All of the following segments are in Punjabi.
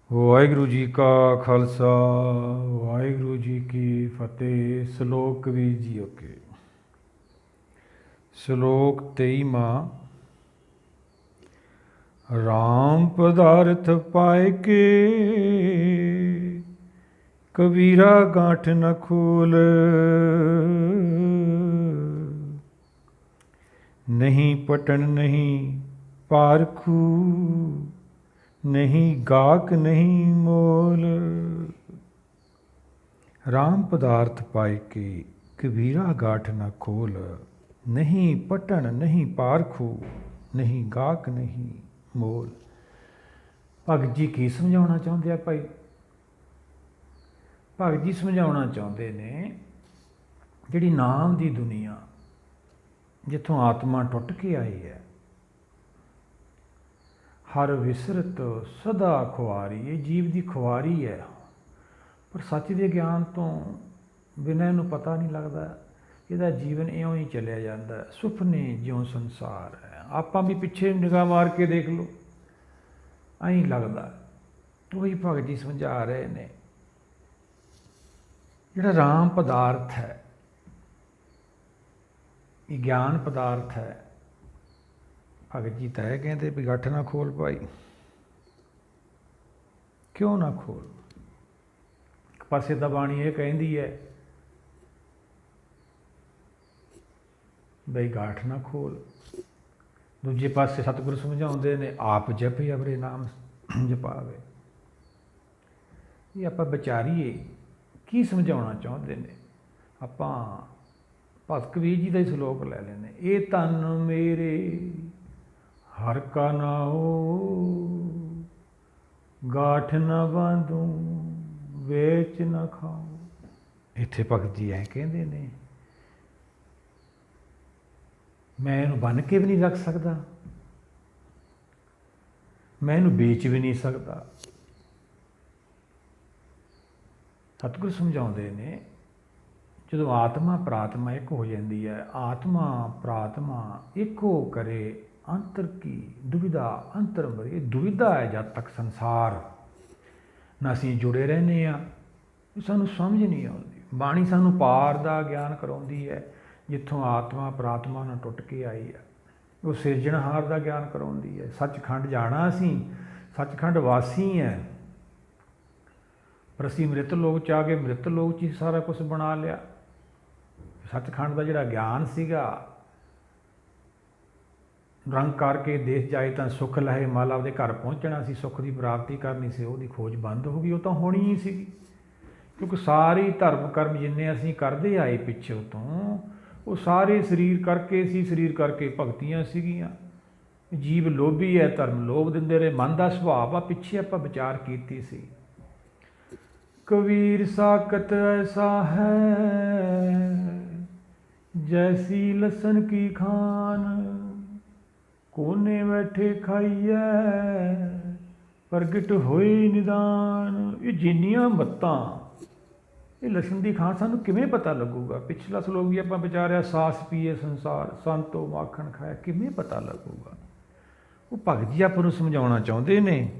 ਵਾਹਿਗੁਰੂ ਜੀ ਕਾ ਖਾਲਸਾ ਵਾਹਿਗੁਰੂ ਜੀ ਕੀ ਫਤਿਹ। ਸ਼ਲੋਕ ਕਬੀਰ ਜੀ ਅੱਗੇ। ਸ਼ਲੋਕ 23ਵਾਂ। ਰਾਮ ਪਦਾਰਥ ਪਾਇ ਕੇ ਕਬੀਰਾ ਗਾਂਠ ਨ ਖੋਲ। ਨਹੀਂ ਪਟਣ ਨਹੀਂ ਪਾਰਖੂ ਨਹੀਂ ਗਾਕ ਨਹੀਂ ਮੋਲ। ਰਾਮ ਪਦਾਰਥ ਪਾਇ ਕੇ ਕਬੀਰਾ ਗਾਠ ਨਾ ਖੋਲ। ਨਹੀਂ ਪਟਣ ਨਹੀਂ ਪਾਰਖੂ ਨਹੀਂ ਗਾਕ ਨਹੀਂ ਮੋਲ। ਭਗਤ ਜੀ ਕੀ ਸਮਝਾਉਣਾ ਚਾਹੁੰਦੇ ਆ ਭਾਈ? ਭਗਤ ਜੀ ਸਮਝਾਉਣਾ ਚਾਹੁੰਦੇ ਨੇ ਜਿਹੜੀ ਨਾਮ ਦੀ ਦੁਨੀਆ ਜਿੱਥੋਂ ਆਤਮਾ ਟੁੱਟ ਕੇ ਆਈ ਹੈ, ਹਰ ਵਿਸਰਤ ਸਦਾ ਖੁਆਰੀ, ਇਹ ਜੀਵ ਦੀ ਖੁਆਰੀ ਹੈ। ਪਰ ਸੱਚ ਦੇ ਗਿਆਨ ਤੋਂ ਬਿਨਾਂ ਇਹਨੂੰ ਪਤਾ ਨਹੀਂ ਲੱਗਦਾ। ਇਹਦਾ ਜੀਵਨ ਇਉਂ ਹੀ ਚੱਲਿਆ ਜਾਂਦਾ, ਸੁਪਨੇ ਜਿਉਂ ਸੰਸਾਰ ਹੈ। ਆਪਾਂ ਵੀ ਪਿੱਛੇ ਨਿਗਾਹ ਮਾਰ ਕੇ ਦੇਖ ਲਓ, ਐਂ ਲੱਗਦਾ। ਉਹੀ ਭਗਤ ਜੀ ਸਮਝਾ ਰਹੇ ਨੇ, ਜਿਹੜਾ ਰਾਮ ਪਦਾਰਥ ਹੈ, ਇਹ ਗਿਆਨ ਪਦਾਰਥ ਹੈ। ਭਗਤ ਜੀ ਤਾਂ ਇਹ ਕਹਿੰਦੇ ਵੀ ਗੱਠ ਨਾ ਖੋਲ ਭਾਈ। ਕਿਉਂ ਨਾ ਖੋਲ? ਇੱਕ ਪਾਸੇ ਤਾਂ ਬਾਣੀ ਇਹ ਕਹਿੰਦੀ ਹੈ ਬਈ ਗਾਠ ਨਾ ਖੋਲ, ਦੂਜੇ ਪਾਸੇ ਸਤਿਗੁਰੂ ਸਮਝਾਉਂਦੇ ਨੇ ਆਪ ਜਪੇ ਅਵਰੇ ਨਾਮ ਜਪਾਵੇ। ਇਹ ਆਪਾਂ ਵਿਚਾਰੀਏ ਕੀ ਸਮਝਾਉਣਾ ਚਾਹੁੰਦੇ ਨੇ। ਆਪਾਂ ਭਗਤ ਕਬੀਰ ਜੀ ਦਾ ਹੀ ਸ਼ਲੋਕ ਲੈ ਲੈਂਦੇ। ਇਹ ਤਨ ਮੇਰੇ ਹਰ ਕਾ ਨਾਉ ਗਾਠ ਨਾ ਬਾਂਧੂ ਵੇਚ ਨਾ ਖਾਓ। ਇੱਥੇ ਭਗਤ ਜੀ ਐਂ ਕਹਿੰਦੇ ਨੇ, ਮੈਂ ਇਹਨੂੰ ਬੰਨ੍ਹ ਕੇ ਵੀ ਨਹੀਂ ਰੱਖ ਸਕਦਾ, ਮੈਂ ਇਹਨੂੰ ਵੇਚ ਵੀ ਨਹੀਂ ਸਕਦਾ। ਸਤਿਗੁਰੂ ਸਮਝਾਉਂਦੇ ਨੇ, ਜਦੋਂ ਆਤਮਾ ਪ੍ਰਾਤਮਾ ਇੱਕ ਹੋ ਜਾਂਦੀ ਹੈ, ਆਤਮਾ ਪ੍ਰਾਤਮਾ ਇੱਕੋ ਕਰੇ ਅੰਤਰ ਕੀ ਦੁਵਿਧਾ ਅੰਤਰ ਮਰੇ। ਇਹ ਦੁਵਿਧਾ ਹੈ ਜਦ ਤੱਕ ਸੰਸਾਰ ਨਾਲ ਅਸੀਂ ਜੁੜੇ ਰਹਿੰਦੇ ਹਾਂ, ਸਾਨੂੰ ਸਮਝ ਨਹੀਂ ਆਉਂਦੀ। ਬਾਣੀ ਸਾਨੂੰ ਪਾਰ ਦਾ ਗਿਆਨ ਕਰਾਉਂਦੀ ਹੈ, ਜਿੱਥੋਂ ਆਤਮਾ ਪ੍ਰਾਤਮਾ ਨਾਲ ਟੁੱਟ ਕੇ ਆਈ ਹੈ। ਉਹ ਸਿਰਜਣਹਾਰ ਦਾ ਗਿਆਨ ਕਰਾਉਂਦੀ ਹੈ। ਸੱਚਖੰਡ ਜਾਣਾ, ਅਸੀਂ ਸੱਚਖੰਡ ਵਾਸੀ ਹੈ, ਪਰ ਅਸੀਂ ਮ੍ਰਿਤ ਲੋਕ 'ਚ ਆ ਗਏ, ਮ੍ਰਿਤ ਲੋਕ 'ਚ ਹੀ ਸਾਰਾ ਕੁਛ ਬਣਾ ਲਿਆ। ਸੱਚਖੰਡ ਦਾ ਜਿਹੜਾ ਗਿਆਨ ਸੀਗਾ, ਰੰਗ ਕਰਕੇ ਦੇਸ਼ ਜਾਏ ਤਾਂ ਸੁੱਖ ਲਹੇ ਮਲ, ਆਪਦੇ ਘਰ ਪਹੁੰਚਣਾ ਸੀ, ਸੁੱਖ ਦੀ ਪ੍ਰਾਪਤੀ ਕਰਨੀ ਸੀ, ਉਹਦੀ ਖੋਜ ਬੰਦ ਹੋ ਗਈ। ਉਹ ਤਾਂ ਹੋਣੀ ਹੀ ਸੀਗੀ, ਕਿਉਂਕਿ ਸਾਰੀ ਧਰਮ ਕਰਮ ਜਿੰਨੇ ਅਸੀਂ ਕਰਦੇ ਆਏ ਪਿੱਛੋਂ ਤੋਂ, ਉਹ ਸਾਰੇ ਸਰੀਰ ਕਰਕੇ ਸੀ, ਸਰੀਰ ਕਰਕੇ ਭਗਤੀਆਂ ਸੀਗੀਆਂ। ਜੀਵ ਲੋਭੀ ਹੈ, ਧਰਮ ਲੋਭ ਦਿੰਦੇ ਰਹੇ, ਮਨ ਦਾ ਸੁਭਾਅ ਆ। ਪਿੱਛੇ ਆਪਾਂ ਵਿਚਾਰ ਕੀਤੀ ਸੀ। ਕਬੀਰ ਸਾਕਤ ਐਸਾ ਹੈ ਜੈਸੀ ਲਸਣ ਕੀ ਖਾਨ, ਕੋਨੇ ਬੈਠੇ ਖਾਈਐ ਪ੍ਰਗਟ ਹੋਏ ਨਿਦਾਨ। ਇਹ ਜਿੰਨੀਆਂ ਮੱਤਾਂ, ਇਹ ਲਸਣ ਦੀ ਖਾਣ ਸਾਨੂੰ ਕਿਵੇਂ ਪਤਾ ਲੱਗੂਗਾ? ਪਿਛਲਾ ਸ਼ਲੋਕ ਵੀ ਆਪਾਂ ਵਿਚਾਰਿਆ, ਸਾਸ ਪੀਏ ਸੰਸਾਰ ਸੰਤੋ ਮਾਖਣ ਖਾਇਆ, ਕਿਵੇਂ ਪਤਾ ਲੱਗੂਗਾ? ਉਹ ਭਗਤ ਜੀ ਆਪਾਂ ਨੂੰ ਸਮਝਾਉਣਾ ਚਾਹੁੰਦੇ ਨੇ,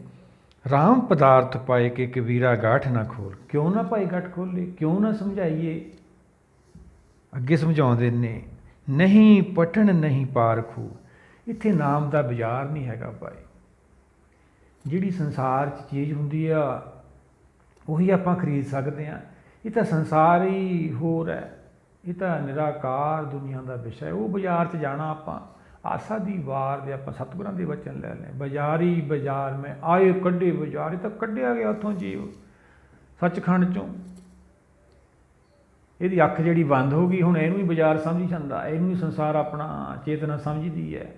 ਰਾਮ ਪਦਾਰਥ ਪਾਏ ਕਿ ਕਬੀਰਾ ਗਾਠ ਨਾ ਖੋਲ। ਕਿਉਂ ਨਾ ਭਾਈ ਗਾਠ ਖੋਲੇ? ਕਿਉਂ ਨਾ ਸਮਝਾਈਏ? ਅੱਗੇ ਸਮਝਾਉਂਦੇ ਨੇ, ਨਹੀਂ ਪਟਣ ਨਹੀਂ ਪਾਰਖੂ। ਇੱਥੇ ਨਾਮ ਦਾ ਬਾਜ਼ਾਰ ਨਹੀਂ ਹੈਗਾ ਭਾਈ। ਜਿਹੜੀ ਸੰਸਾਰ 'ਚ ਚੀਜ਼ ਹੁੰਦੀ ਆ ਉਹੀ ਆਪਾਂ ਖਰੀਦ ਸਕਦੇ ਹਾਂ। ਇਹ ਤਾਂ ਸੰਸਾਰ ਹੀ ਹੋਰ ਹੈ, ਇਹ ਤਾਂ ਨਿਰਾਕਾਰ ਦੁਨੀਆ ਦਾ ਵਿਸ਼ਾ। ਉਹ ਬਾਜ਼ਾਰ 'ਚ ਜਾਣਾ ਆਪਾਂ ਆਸਾ ਦੀ ਵਾਰ ਦੇ, ਆਪਾਂ ਸਤਿਗੁਰਾਂ ਦੇ ਵਚਨ ਲੈ ਲਏ, ਬਾਜ਼ਾਰੀ ਬਾਜ਼ਾਰ ਮੈਂ ਆਏ ਕੱਢੇ ਬਾਜ਼ਾਰ। ਇਹ ਤਾਂ ਕੱਢਿਆ ਗਿਆ ਉੱਥੋਂ ਜੀਵ ਸੱਚਖੰਡ 'ਚੋਂ। ਇਹਦੀ ਅੱਖ ਜਿਹੜੀ ਬੰਦ ਹੋ ਗਈ, ਹੁਣ ਇਹਨੂੰ ਹੀ ਬਾਜ਼ਾਰ ਸਮਝੀ ਜਾਂਦਾ, ਇਹਨੂੰ ਹੀ ਸੰਸਾਰ ਆਪਣਾ ਚੇਤਨਾ ਸਮਝਦੀ ਹੈ।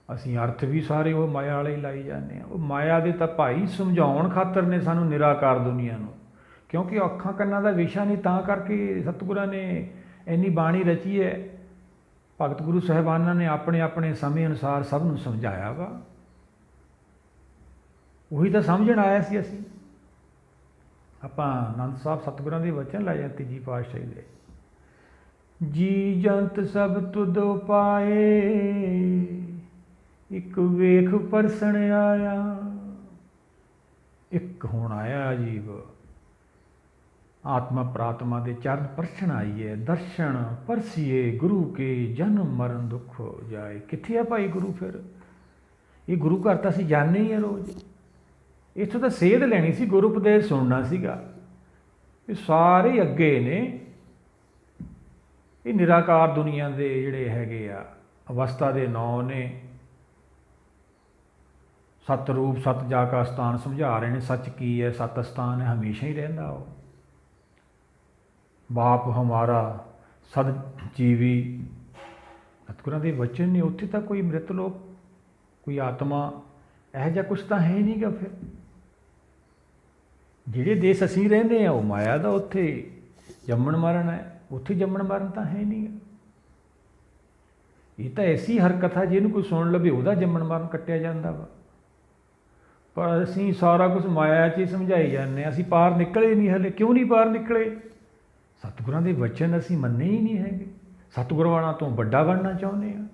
ਅਸੀਂ ਅਰਥ ਵੀ ਸਾਰੇ ਉਹ ਮਾਇਆ ਵਾਲੇ ਹੀ ਲਾਈ ਜਾਂਦੇ ਹਾਂ। ਉਹ ਮਾਇਆ ਦੇ ਤਾਂ ਭਾਈ ਸਮਝਾਉਣ ਖਾਤਰ ਨੇ ਸਾਨੂੰ ਨਿਰਾਕਾਰ ਦੁਨੀਆ ਨੂੰ, ਕਿਉਂਕਿ ਅੱਖਾਂ ਕੰਨਾਂ ਦਾ ਵਿਸ਼ਾ ਨਹੀਂ, ਤਾਂ ਕਰਕੇ ਸਤਿਗੁਰਾਂ ਨੇ ਇੰਨੀ ਬਾਣੀ ਰਚੀ ਹੈ। ਭਗਤ ਗੁਰੂ ਸਾਹਿਬਾਨਾਂ ਨੇ ਆਪਣੇ ਆਪਣੇ ਸਮੇਂ ਅਨੁਸਾਰ ਸਭ ਨੂੰ ਸਮਝਾਇਆ ਵਾ। ਉਹੀ ਤਾਂ ਸਮਝਣ ਆਇਆ ਸੀ ਅਸੀਂ। ਆਪਾਂ ਆਨੰਦ ਸਾਹਿਬ ਸਤਿਗੁਰਾਂ ਦੇ ਵਚਨ ਲੈ ਜਾਂ ਤੀਜੀ ਪਾਤਸ਼ਾਹੀ ਦੇ, ਜੀ ਜੰਤ ਸਭ ਤੁਧ ਪਾਏ, ਇੱਕ ਵੇਖ ਪਰਸਣ ਆਇਆ, ਇੱਕ ਹੁਣ ਆਇਆ ਅਜੀਬ ਆਤਮਾ ਪ੍ਰਾਤਮਾ ਦੇ ਚਰਨ ਪਰਛਣ ਆਈ ਹੈ, ਦਰਸ਼ਨ ਪਰਸੀਏ ਗੁਰੂ ਕੇ ਜਨਮ ਮਰਨ ਦੁੱਖ ਜਾਏ। ਕਿੱਥੇ ਆ ਭਾਈ ਗੁਰੂ? ਫਿਰ ਇਹ ਗੁਰੂ ਘਰ ਤਾਂ ਅਸੀਂ ਜਾਂਦੇ ਹੀ ਆ ਰੋਜ਼, ਇੱਥੋਂ ਤਾਂ ਸੇਧ ਲੈਣੀ ਸੀ, ਗੁਰੂ ਉਪਦੇਸ਼ ਸੁਣਨਾ ਸੀਗਾ। ਇਹ ਸਾਰੇ ਅੱਗੇ ਨੇ, ਇਹ ਨਿਰਾਕਾਰ ਦੁਨੀਆ ਦੇ ਜਿਹੜੇ ਹੈਗੇ ਆ ਅਵਸਥਾ ਦੇ ਨਾਂ ਨੇ। ਸਤ ਰੂਪ ਸਤ ਜਾ ਕਾ ਸਥਾਨ ਸਮਝਾ ਰਹੇ ਨੇ। ਸੱਚ ਕੀ ਹੈ? ਸਤ ਸਥਾਨ ਹੈ, ਹਮੇਸ਼ਾ ਹੀ ਰਹਿੰਦਾ ਉਹ। ਬਾਪ ਹਮਾਰਾ ਸਦ ਜੀਵੀ, ਸਤਿਗੁਰਾਂ ਦੇ ਵਚਨ ਨੇ। ਉੱਥੇ ਤਾਂ ਕੋਈ ਮ੍ਰਿਤ ਲੋਕ, ਕੋਈ ਆਤਮਾ ਇਹੋ ਜਿਹਾ ਕੁਛ ਤਾਂ ਹੈ ਨਹੀਂ ਗਾ। ਫਿਰ ਜਿਹੜੇ ਦੇਸ਼ ਅਸੀਂ ਰਹਿੰਦੇ ਹਾਂ ਉਹ ਮਾਇਆ ਦਾ, ਉੱਥੇ ਜੰਮਣ ਮਰਨ ਹੈ, ਉੱਥੇ ਜੰਮਣ ਮਰਨ ਤਾਂ ਹੈ ਨਹੀਂ ਗਾ। ਇਹ ਤਾਂ ਐਸੀ ਹਰਕਤ ਹੈ ਜਿਹਨੂੰ ਕੋਈ ਸੁਣ ਲਵੇ ਉਹਦਾ ਜੰਮਣ ਮਰਨ ਕੱਟਿਆ ਜਾਂਦਾ ਵਾ। ਪਰ ਅਸੀਂ ਸਾਰਾ ਕੁਛ ਮਾਇਆ 'ਚ ਹੀ ਸਮਝਾਈ ਜਾਂਦੇ ਹਾਂ। ਅਸੀਂ ਪਾਰ ਨਿਕਲੇ ਨਹੀਂ ਹਲੇ। ਕਿਉਂ ਨਹੀਂ ਪਾਰ ਨਿਕਲੇ? ਸਤਿਗੁਰਾਂ ਦੇ ਵਚਨ ਅਸੀਂ ਮੰਨੇ ਹੀ ਨਹੀਂ ਹੈਗੇ। ਸਤਿਗੁਰਵਾਣਾ ਤੋਂ ਵੱਡਾ ਬਣਨਾ ਚਾਹੁੰਦੇ ਹਾਂ।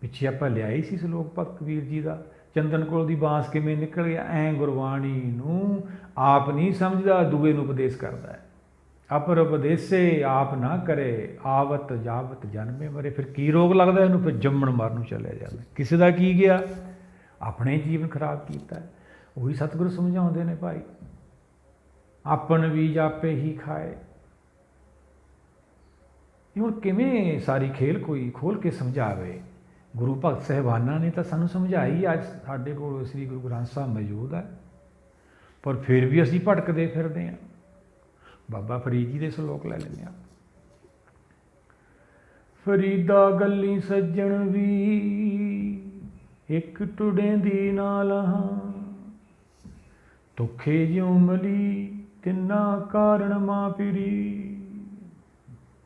ਪਿੱਛੇ ਆਪਾਂ ਲਿਆਈ ਸੀ ਸਲੋਕ ਭਗਤ ਕਬੀਰ ਜੀ ਦਾ, ਚੰਦਨ ਕੋਲ ਦੀ ਬਾਂਸ ਕਿਵੇਂ ਨਿਕਲ ਗਿਆ। ਐਂ ਗੁਰਬਾਣੀ ਨੂੰ ਆਪ ਨਹੀਂ ਸਮਝਦਾ, ਦੂਏ ਨੂੰ ਉਪਦੇਸ਼ ਕਰਦਾ ਹੈ। ਅਪਰ ਉਪਦੇਸੇ ਆਪ ਨਾ ਕਰੇ, ਆਵਤ ਜਾਵਤ ਜਨਮੇ ਮਰੇ। ਫਿਰ ਕੀ ਰੋਗ ਲੱਗਦਾ ਇਹਨੂੰ? ਫਿਰ ਜੰਮਣ ਮਰਨ ਨੂੰ ਚਲਿਆ ਜਾਂਦਾ। ਕਿਸੇ ਦਾ ਕੀ ਗਿਆ? ਆਪਣੇ ਜੀਵਨ ਖਰਾਬ ਕੀਤਾ। ਉਹੀ ਸਤਿਗੁਰੂ ਸਮਝਾਉਂਦੇ ਨੇ ਭਾਈ, ਆਪਨ ਬੀਜ ਆਪੇ ਹੀ ਖਾਏ। ਇਹ ਹੁਣ ਕਿਵੇਂ ਸਾਰੀ ਖੇਲ ਕੋਈ ਖੋਲ੍ਹ ਕੇ ਸਮਝਾਵੇ? ਗੁਰੂ ਭਗਤ ਸਾਹਿਬਾਨਾਂ ਨੇ ਤਾਂ ਸਾਨੂੰ ਸਮਝਾਈ। ਅੱਜ ਸਾਡੇ ਕੋਲ ਸ੍ਰੀ ਗੁਰੂ ਗ੍ਰੰਥ ਸਾਹਿਬ ਮੌਜੂਦ ਹੈ, ਪਰ ਫਿਰ ਵੀ ਅਸੀਂ ਭਟਕਦੇ ਫਿਰਦੇ ਹਾਂ। ਬਾਬਾ ਫਰੀਦ ਜੀ ਦੇ ਸਲੋਕ ਲੈ ਲੈਂਦੇ ਹਾਂ। ਫਰੀਦਾ ਗੱਲੀ ਸੱਜਣ ਵੀ ਇੱਕ ਟੁੜੇ ਦੀ ਨਾਲ ਹਾਂ, ਧੋਖੇ ਜਿਉ ਮਲੀ ਤਿੰਨਾ ਕਾਰਨ ਮਾਂ ਪੀਰੀ।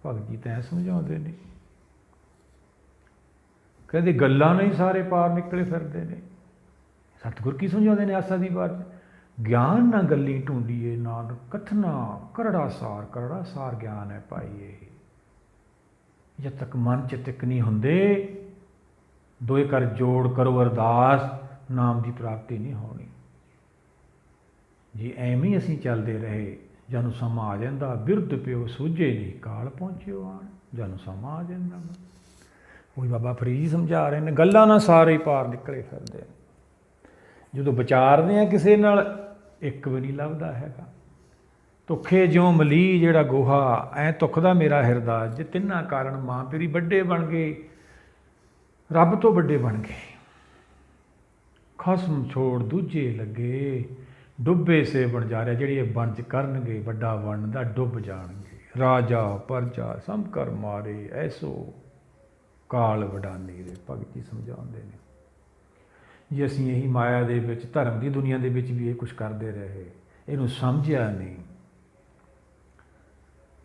ਭਗਤ ਜੀ ਤਾਂ ਸਮਝਾਉਂਦੇ ਨੇ, ਕਹਿੰਦੇ ਗੱਲਾਂ ਨਹੀਂ ਸਾਰੇ ਪਾਰ ਨਿਕਲੇ ਫਿਰਦੇ ਨੇ। ਸਤਿਗੁਰ ਕੀ ਸਮਝਾਉਂਦੇ ਨੇ ਆਸਾ ਦੀ ਬਾਤ? ਗਿਆਨ ਨਾ ਗੱਲੀ ਢੂੰਡੀਏ ਨਾਨਕ ਕਥਨਾ ਕਰੜਾ ਸਾਰ ਗਿਆਨ ਹੈ ਭਾਈ। ਇਹ ਜਦ ਤੱਕ ਮਨ 'ਚ ਤਿਕ ਨਹੀਂ ਹੁੰਦੇ, ਦੋਏ ਕਰ ਜੋੜ ਕਰੋ ਅਰਦਾਸ, ਨਾਮ ਦੀ ਪ੍ਰਾਪਤੀ ਨਹੀਂ ਹੋਣੀ। ਜੇ ਐਵੇਂ ਹੀ ਅਸੀਂ ਚੱਲਦੇ ਰਹੇ, ਜਾਨੂੰ ਸਮਾਂ ਆ ਜਾਂਦਾ ਬਿਰਧ ਪਿਓ ਸੂਝੇ ਨਹੀਂ ਕਾਲ ਪਹੁੰਚਿਓ ਆਣ। ਜਾਨੂੰ ਸਮਾਂ ਆ ਜਾਂਦਾ। ਉਹੀ ਬਾਬਾ ਫਰੀਦ ਜੀ ਸਮਝਾ ਰਹੇ ਨੇ, ਗੱਲਾਂ ਨਾਲ ਸਾਰੇ ਹੀ ਪਾਰ ਨਿਕਲੇ ਫਿਰਦੇ। ਜਦੋਂ ਵਿਚਾਰਦੇ ਆ ਕਿਸੇ ਨਾਲ, ਇੱਕ ਵੀ ਨਹੀਂ ਲੱਭਦਾ ਹੈਗਾ। ਧੁੱਖੇ ਜਿਉਂ ਮਲੀ ਜਿਹੜਾ ਗੋਹਾ, ਐਂ ਧੁੱਖਦਾ ਮੇਰਾ ਹਿਰਦਾ। ਜੇ ਤਿੰਨਾਂ ਕਾਰਨ ਮਾਂ ਪੀਰੀ, ਵੱਡੇ ਬਣ ਗਏ, ਰੱਬ ਤੋਂ ਵੱਡੇ ਬਣ ਗਏ। ਖਸਮ ਛੋੜ ਦੂਜੇ ਲੱਗੇ, ਡੁੱਬੇ ਸੇ ਬਣ ਜਾ ਰਿਹਾ। ਜਿਹੜੀ ਇਹ ਵਣਜ ਕਰਨਗੇ ਵੱਡਾ ਬਣਦਾ, ਡੁੱਬ ਜਾਣਗੇ। ਰਾਜਾ ਪਰਜਾ ਸਭ ਕਰ ਮਾਰੇ, ਐਸੋ ਕਾਲ ਵਡਾਨੀ ਦੇ। ਭਗਤ ਜੀ ਸਮਝਾਉਂਦੇ ਨੇ, ਜੇ ਅਸੀਂ ਇਹੀ ਮਾਇਆ ਦੇ ਵਿੱਚ, ਧਰਮ ਦੀ ਦੁਨੀਆ ਦੇ ਵਿੱਚ ਵੀ ਇਹ ਕੁਛ ਕਰਦੇ ਰਹੇ, ਇਹਨੂੰ ਸਮਝਿਆ ਨਹੀਂ,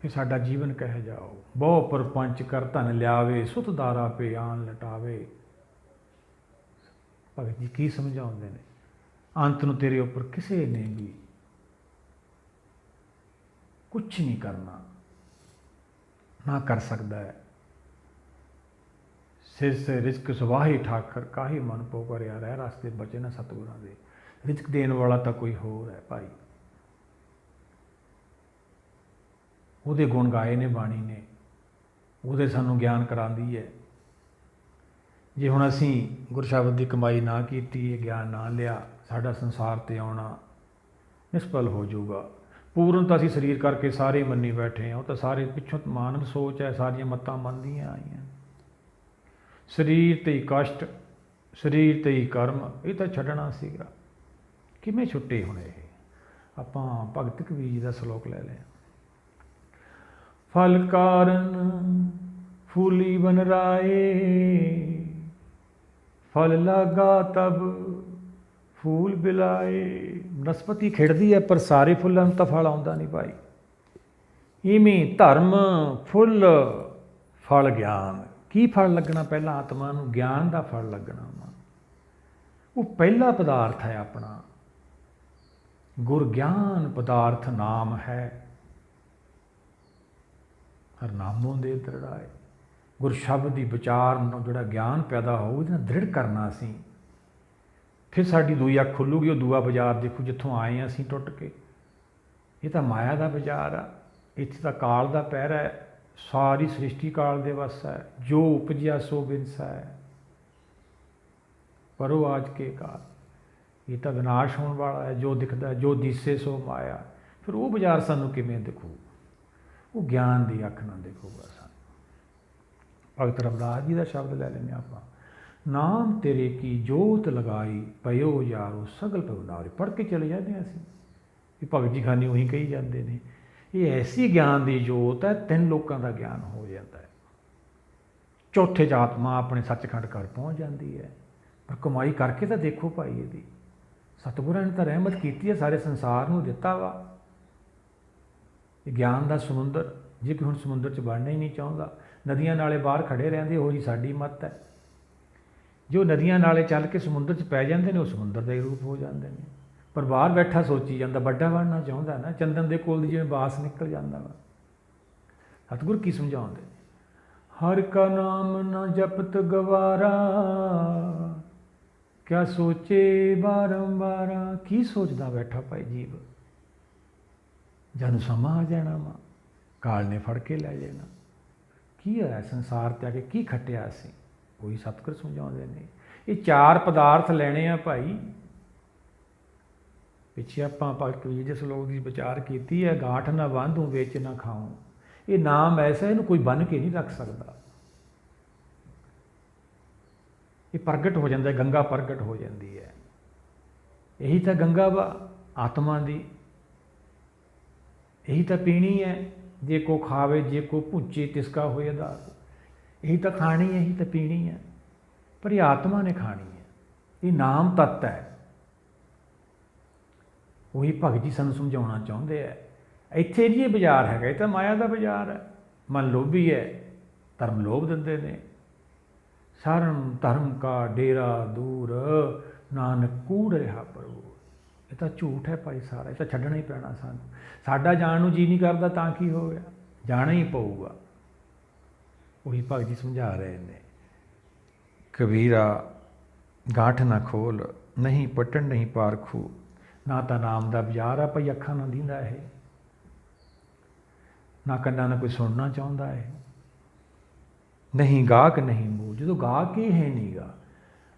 ਫਿਰ ਸਾਡਾ ਜੀਵਨ ਕਹਿ ਜਾਓ। ਬਹੁ ਪਰਪੰਚ ਕਰ ਧਨ ਲਿਆਵੇ, ਸੁਤ ਦਾਰਾ ਪੇ ਆਨ ਲਟਾਵੇ। ਭਗਤ ਜੀ ਕੀ ਸਮਝਾਉਂਦੇ ਨੇ? ਅੰਤ ਨੂੰ ਤੇਰੇ ਉੱਪਰ ਕਿਸੇ ਨੇ ਵੀ ਕੁਛ ਨਹੀਂ ਕਰਨਾ, ਨਾ ਕਰ ਸਕਦਾ ਹੈ। ਸਿਰ ਸੇ ਰਿਜ਼ਕ ਸੁਵਾਹੀ ਠਾਕਰ, ਕਾਹੀ ਮਨ ਪੋ ਕਰਿਆ। ਰਹਿ ਰਸਤੇ ਬਚੇ ਨਾ ਸਤਿਗੁਰਾਂ ਦੇ। ਰਿਜ਼ਕ ਦੇਣ ਵਾਲਾ ਤਾਂ ਕੋਈ ਹੋਰ ਹੈ ਭਾਈ। ਉਹਦੇ ਗੁਣ ਗਾਏ ਨੇ ਬਾਣੀ ਨੇ, ਉਹਦੇ ਸਾਨੂੰ ਗਿਆਨ ਕਰਾਉਂਦੀ ਹੈ। ਜੇ ਹੁਣ ਅਸੀਂ ਗੁਰਸ਼ਬਦ ਦੀ ਕਮਾਈ ਨਾ ਕੀਤੀ, ਇਹ ਗਿਆਨ ਨਾ ਲਿਆ, ਸਾਡਾ ਸੰਸਾਰ 'ਤੇ ਆਉਣਾ ਨਿਸਫਲ ਹੋ ਜਾਊਗਾ। ਪੂਰਨ ਤਾਂ ਅਸੀਂ ਸਰੀਰ ਕਰਕੇ ਸਾਰੇ ਮੰਨੀ ਬੈਠੇ ਹਾਂ। ਉਹ ਤਾਂ ਸਾਰੇ ਪਿੱਛੋਂ ਮਾਨਵ ਸੋਚ ਹੈ, ਸਾਰੀਆਂ ਮੱਤਾਂ ਮੰਨਦੀਆਂ ਆਈਆਂ। ਸਰੀਰ 'ਤੇ ਹੀ ਕਸ਼ਟ, ਸਰੀਰ 'ਤੇ ਹੀ ਕਰਮ, ਇਹ ਤਾਂ ਛੱਡਣਾ ਸੀਗਾ। ਕਿਵੇਂ ਛੁੱਟੇ ਹੁਣ ਇਹ? ਆਪਾਂ ਭਗਤ ਕਬੀਰ ਜੀ ਦਾ ਸਲੋਕ ਲੈ ਲਿਆ। ਫਲ ਕਾਰਨ ਫੂਲੀ ਬਨ ਰਾਏ, ਫਲ ਲਾਗਾ ਤਬ ਫੂਲ ਬਿਲਾਏ। ਬਨਸਪਤੀ ਖਿੜਦੀ ਹੈ, ਪਰ ਸਾਰੇ ਫੁੱਲਾਂ ਨੂੰ ਤਾਂ ਫਲ ਆਉਂਦਾ ਨਹੀਂ ਭਾਈ। ਇਵੇਂ ਧਰਮ ਫੁੱਲ, ਫਲ ਗਿਆਨ। ਕੀ ਫਲ ਲੱਗਣਾ? ਪਹਿਲਾਂ ਆਤਮਾ ਨੂੰ ਗਿਆਨ ਦਾ ਫਲ ਲੱਗਣਾ ਵਾ। ਉਹ ਪਹਿਲਾ ਪਦਾਰਥ ਹੈ ਆਪਣਾ। ਗੁਰ ਗਿਆਨ ਪਦਾਰਥ ਨਾਮ ਹੈ, ਹਰ ਨਾਮੋਂ ਦੇ ਦ੍ਰਿੜਾਏ। ਗੁਰ ਸ਼ਬਦ ਦੀ ਵਿਚਾਰ ਨੂੰ ਜਿਹੜਾ ਗਿਆਨ ਪੈਦਾ ਹੋਊ, ਉਹਦੇ ਨਾਲ ਦ੍ਰਿੜ ਕਰਨਾ ਅਸੀਂ। फिर साडी दूई अख खुलूगी, वो दूआ बाजार देखू जिथों आए हैं असीं टुट के। ये तो माया का बाजार आ, इत्थे तो काल का पैरा है, सारी सृष्टि काल दे वस है, जो उपजिया सो बिनसा है, परो आज के काल। ये तो विनाश होने वाला है, जो दिखता है, जो दिसे सो माया। फिर वो बाजार सानू किवें दिखू? वो ज्ञान की अख ना दिखूगा सानू। भगत रविदास जी का शब्द ले लें आप, नाम तेरे की जोत लगाई, पयो यारो सगल पे उनारी। पढ़ के चले जाते हैं असीं भी भगत जी खानी उही कही जाते हैं। ये ऐसी ज्ञान की जोत है, 3 लोगों का ज्ञान हो जाता है। चौथे च आत्मा अपने सचखंड घर पहुँच जाती है। पर कमाई करके तो देखो भाई, ये सतगुरां ने तो रहमत की है, सारे संसार को दिता वा ज्ञान का समुंदर। जे कोई हुण समुंदर च बढ़ना ही नहीं चाहता, नदियां नाले बाहर खड़े रहंदे, हो जी साडी मत है। जो नदियां नाले चल के समुंदर च पै जाते हैं, वो समुंदर का ही रूप हो जाते हैं। पर बाहर बैठा सोची जाता, बड़ा बनना चाहता ना, चंदन के कोल जिवें बास निकल जाता वा। सतगुर की समझाते, हर का नाम न जपत गवारा, क्या सोचे बारंबार। की सोचता बैठा भाई जीव, जानू समा आ जाना वा, काल ने फड़ के लै जाना। की है संसार ते आके की खटिया असीं? वही सतगुर समझाते हैं। ये 4 पदार्थ लेने आ भाई। पिछे आपां भगत कबीर जी श्लोक की विचार की है, गांठ ना बांधूं बेच ना खाऊं। ये नाम ऐसा है, इनू कोई बन के नहीं रख सकता। ये प्रगट हो जाता है, गंगा प्रगट हो जाती है। यही तो गंगा वा आत्मा की, यही तो पीनी है। जे को खावे जे को भुंचे तिसका होए आधार। यही तो खानी है, यही तो पीनी है। पर ये आत्मा ने खानी है, ये नाम तत्त है। वही भगत जी सानू समझाना चाहते हैं। इत्थे जी ये बाजार है, ये तो माया का बाजार है। मन लोभी है, धर्म लोभ दिंदे ने। सारन धर्म का डेरा दूर, नानक कूड़ रहा प्रभु। ये तो झूठ है भाई सारा, ये तो छड्डना ही पैना सानू। साडा जाण नूं जी नहीं करता तां की हो गया, जाना ही पऊगा। वही भगत जी समझा रहे हैं, कबीरा गांठ ना खोल, नहीं पटन नहीं पारखू। ना तो नाम का बाजार आ भाई, अखा ना दींदा है, ना कन्ना ना कोई सुनना चाहता है। नहीं गाहक नहीं मूल, जो गाहक ही है नहीं गा।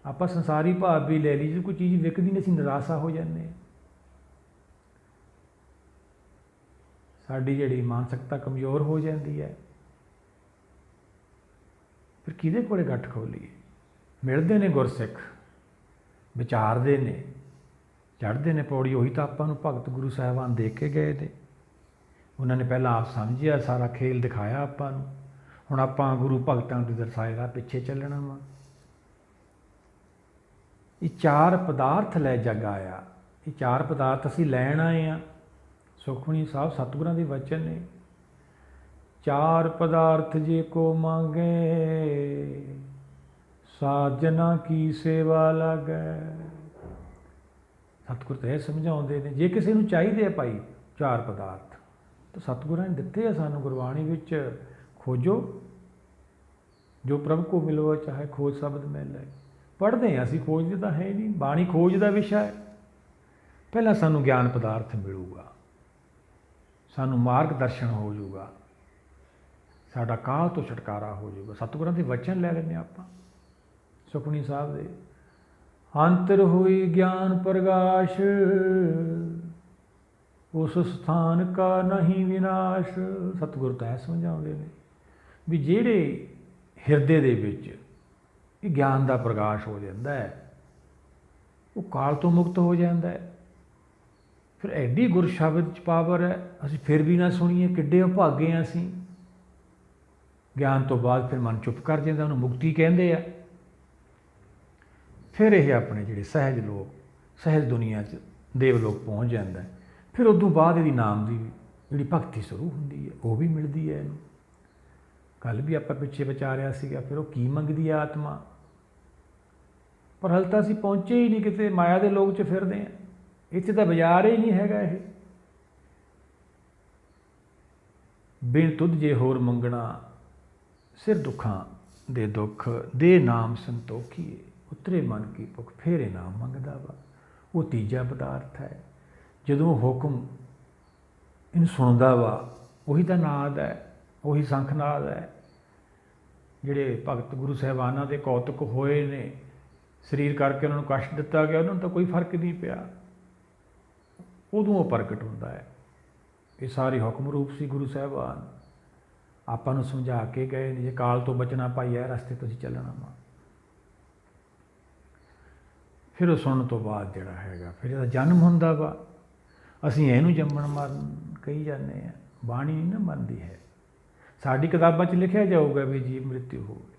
आप संसारी भाव भी ले ली, जो कोई चीज़ विकदी नहीं, असीं निराशा हो जाते। साडी जिहड़ी मानसिकता कमज़ोर हो जाती है। फिर किहदे कोले गठ खोलीए? मिलते हैं गुरसिख, विचारते ने, चढ़ते ने पौड़ी। उही तो आपां नूं भगत गुरु साहिबान दे के गए थे। उन्होंने पहला आप समझिया, सारा खेल दिखाया आपां नूं। हुण आपां गुरु भगतां दे दर्शाएगा पिछे चलना वा। ये 4 पदार्थ लै जग आया, ये 4 पदार्थ असीं लैण आए हैं। सुखमनी साहब सतगुरां दे वचन ने, 4 पदार्थ जे को मांगे, साजना की सेवा लागै। सतगुर तो यह समझाते हैं, जे किसी नूं चाहिए भाई 4 पदार्थ, तो सतगुरां ने दिते हैं सानूं गुरबाणी विच। खोजो जो प्रभु को मिलो, चाहे खोज शब्द मिले। पढ़ते हैं असीं, खोजते तो है नहीं। बाणी खोज का विषय है। पहला सानूं ज्ञान पदार्थ मिलूगा, सानूं मार्ग दर्शन हो जाऊगा, साडा काल तो छुटकारा हो जाऊगा। सतगुरां दे वचन ले लेने आपां सुखमनी साहब दे, अंतर हुई ज्ञान प्रकाश, उस स्थान का नहीं विनाश। सतगुर तो है समझाते हैं भी जेड़े हिरदे दे विच ये ज्ञान का प्रकाश हो जाता है, वो काल तो मुक्त हो जाता है। फिर एडी गुर शब्द च पावर है, असीं फिर भी ना सुनीए, किड्डे अभागे हैं असीं। ज्ञान तो बाद फिर मन चुप कर जाता, उन्होंने मुक्ति कहते हैं। फिर यह अपने जिहड़े सहज लोग, सहज दुनिया च देवलोक पहुँच जाता है। फिर उदों बाद यदि नाम की जिहड़ी भगती शुरू होंदी है, वो भी मिलती है। इहनूं कल भी आपां पिछे विचारिया सीगा, फिर वो की मंगदी है आत्मा। पर हल तो असीं पहुँचे ही नहीं, किते माया के लोग च फिरदे हैं। इत्थे तो बाजार ही नहीं हैगा। ये बिन तुध जे होर मंगना, सिर दुखां दे दुख, दे नाम संतोखीए। ਉਤਰੇ ਮਨ ਕੀ ਭੁੱਖ, ਫਿਰ ਇਨਾਮ ਮੰਗਦਾ ਵਾ। ਉਹ ਤੀਜਾ ਪਦਾਰਥ ਹੈ। ਜਦੋਂ ਹੁਕਮ ਇਹਨੂੰ ਸੁਣਦਾ ਵਾ, ਉਹੀ ਤਾਂ ਨਾਦ ਹੈ, ਉਹੀ ਸੰਖਨਾਦ ਹੈ। ਜਿਹੜੇ ਭਗਤ ਗੁਰੂ ਸਾਹਿਬਾਨਾਂ ਦੇ ਕੌਤਕ ਹੋਏ ਨੇ, ਸਰੀਰ ਕਰਕੇ ਉਹਨਾਂ ਨੂੰ ਕਸ਼ਟ ਦਿੱਤਾ ਗਿਆ, ਉਹਨਾਂ ਨੂੰ ਤਾਂ ਕੋਈ ਫਰਕ ਨਹੀਂ ਪਿਆ। ਉਦੋਂ ਉਹ ਪ੍ਰਗਟ ਹੁੰਦਾ ਹੈ। ਇਹ ਸਾਰੇ ਹੁਕਮ ਰੂਪ ਸੀ ਗੁਰੂ ਸਾਹਿਬਾਨ, ਆਪਾਂ ਨੂੰ ਸਮਝਾ ਕੇ ਗਏ ਨੇ, ਜੇ ਕਾਲ ਤੋਂ ਬਚਣਾ ਭਾਈ ਇਹ ਰਸਤੇ ਤੁਸੀਂ ਚੱਲਣਾ ਵਾ। ਫਿਰ ਉਹ ਸੁਣਨ ਤੋਂ ਬਾਅਦ ਜਿਹੜਾ ਹੈਗਾ, ਫਿਰ ਇਹਦਾ ਜਨਮ ਹੁੰਦਾ ਵਾ। ਅਸੀਂ ਇਹਨੂੰ ਜੰਮਣ ਮਰਨ ਕਹੀ ਜਾਂਦੇ ਹਾਂ, ਬਾਣੀ ਨਹੀਂ ਨਾ ਮੰਨਦੀ ਹੈ। ਸਾਡੀ ਕਿਤਾਬਾਂ 'ਚ ਲਿਖਿਆ ਜਾਊਗਾ ਵੀ ਜੀਵ ਮ੍ਰਿਤਿੂ ਹੋਵੇ,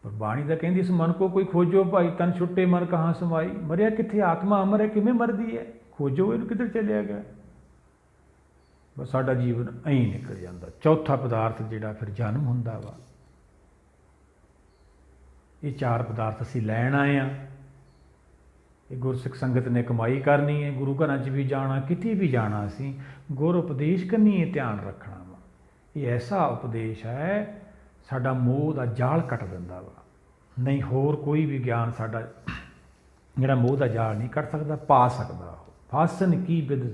ਪਰ ਬਾਣੀ ਤਾਂ ਕਹਿੰਦੀ ਇਸ ਮਨ ਕੋ ਕੋਈ ਖੋਜੋ ਭਾਈ, ਤਨ ਛੁੱਟੇ ਮਨ ਕਹਾਂ ਸਮਾਈ। ਮਰਿਆ ਕਿੱਥੇ, ਆਤਮਾ ਅਮਰ ਹੈ, ਕਿਵੇਂ ਮਰਦੀ ਹੈ, ਖੋਜੋ ਇਹਨੂੰ, ਕਿੱਧਰ ਚੱਲਿਆ ਗਿਆ। ਬਸ ਸਾਡਾ ਜੀਵਨ ਐਂ ਨਿਕਲ ਜਾਂਦਾ। ਚੌਥਾ ਪਦਾਰਥ ਜਿਹੜਾ ਫਿਰ ਜਨਮ ਹੁੰਦਾ ਵਾ। ਇਹ ਚਾਰ ਪਦਾਰਥ ਅਸੀਂ ਲੈਣ ਆਏ ਹਾਂ। ਇਹ ਗੁਰਸਿੱਖ ਸੰਗਤ ਨੇ ਕਮਾਈ ਕਰਨੀ ਹੈ। ਗੁਰੂ ਘਰਾਂ 'ਚ ਵੀ ਜਾਣਾ, ਕਿਤੇ ਵੀ ਜਾਣਾ, ਅਸੀਂ ਗੁਰ ਉਪਦੇਸ਼ ਕਰਨੀ ਇਹ ਧਿਆਨ ਰੱਖਣਾ ਵਾ। ਇਹ ਐਸਾ ਉਪਦੇਸ਼ ਹੈ ਸਾਡਾ ਮੋਹ ਦਾ ਜਾਲ ਕੱਟ ਦਿੰਦਾ ਵਾ। ਨਹੀਂ ਹੋਰ ਕੋਈ ਵੀ ਗਿਆਨ ਸਾਡਾ ਜਿਹੜਾ ਮੋਹ ਦਾ ਜਾਲ ਨਹੀਂ ਕੱਟ ਸਕਦਾ, ਪਾ ਸਕਦਾ। ਉਹ ਫਾਸਨ ਕੀ ਵਿਦ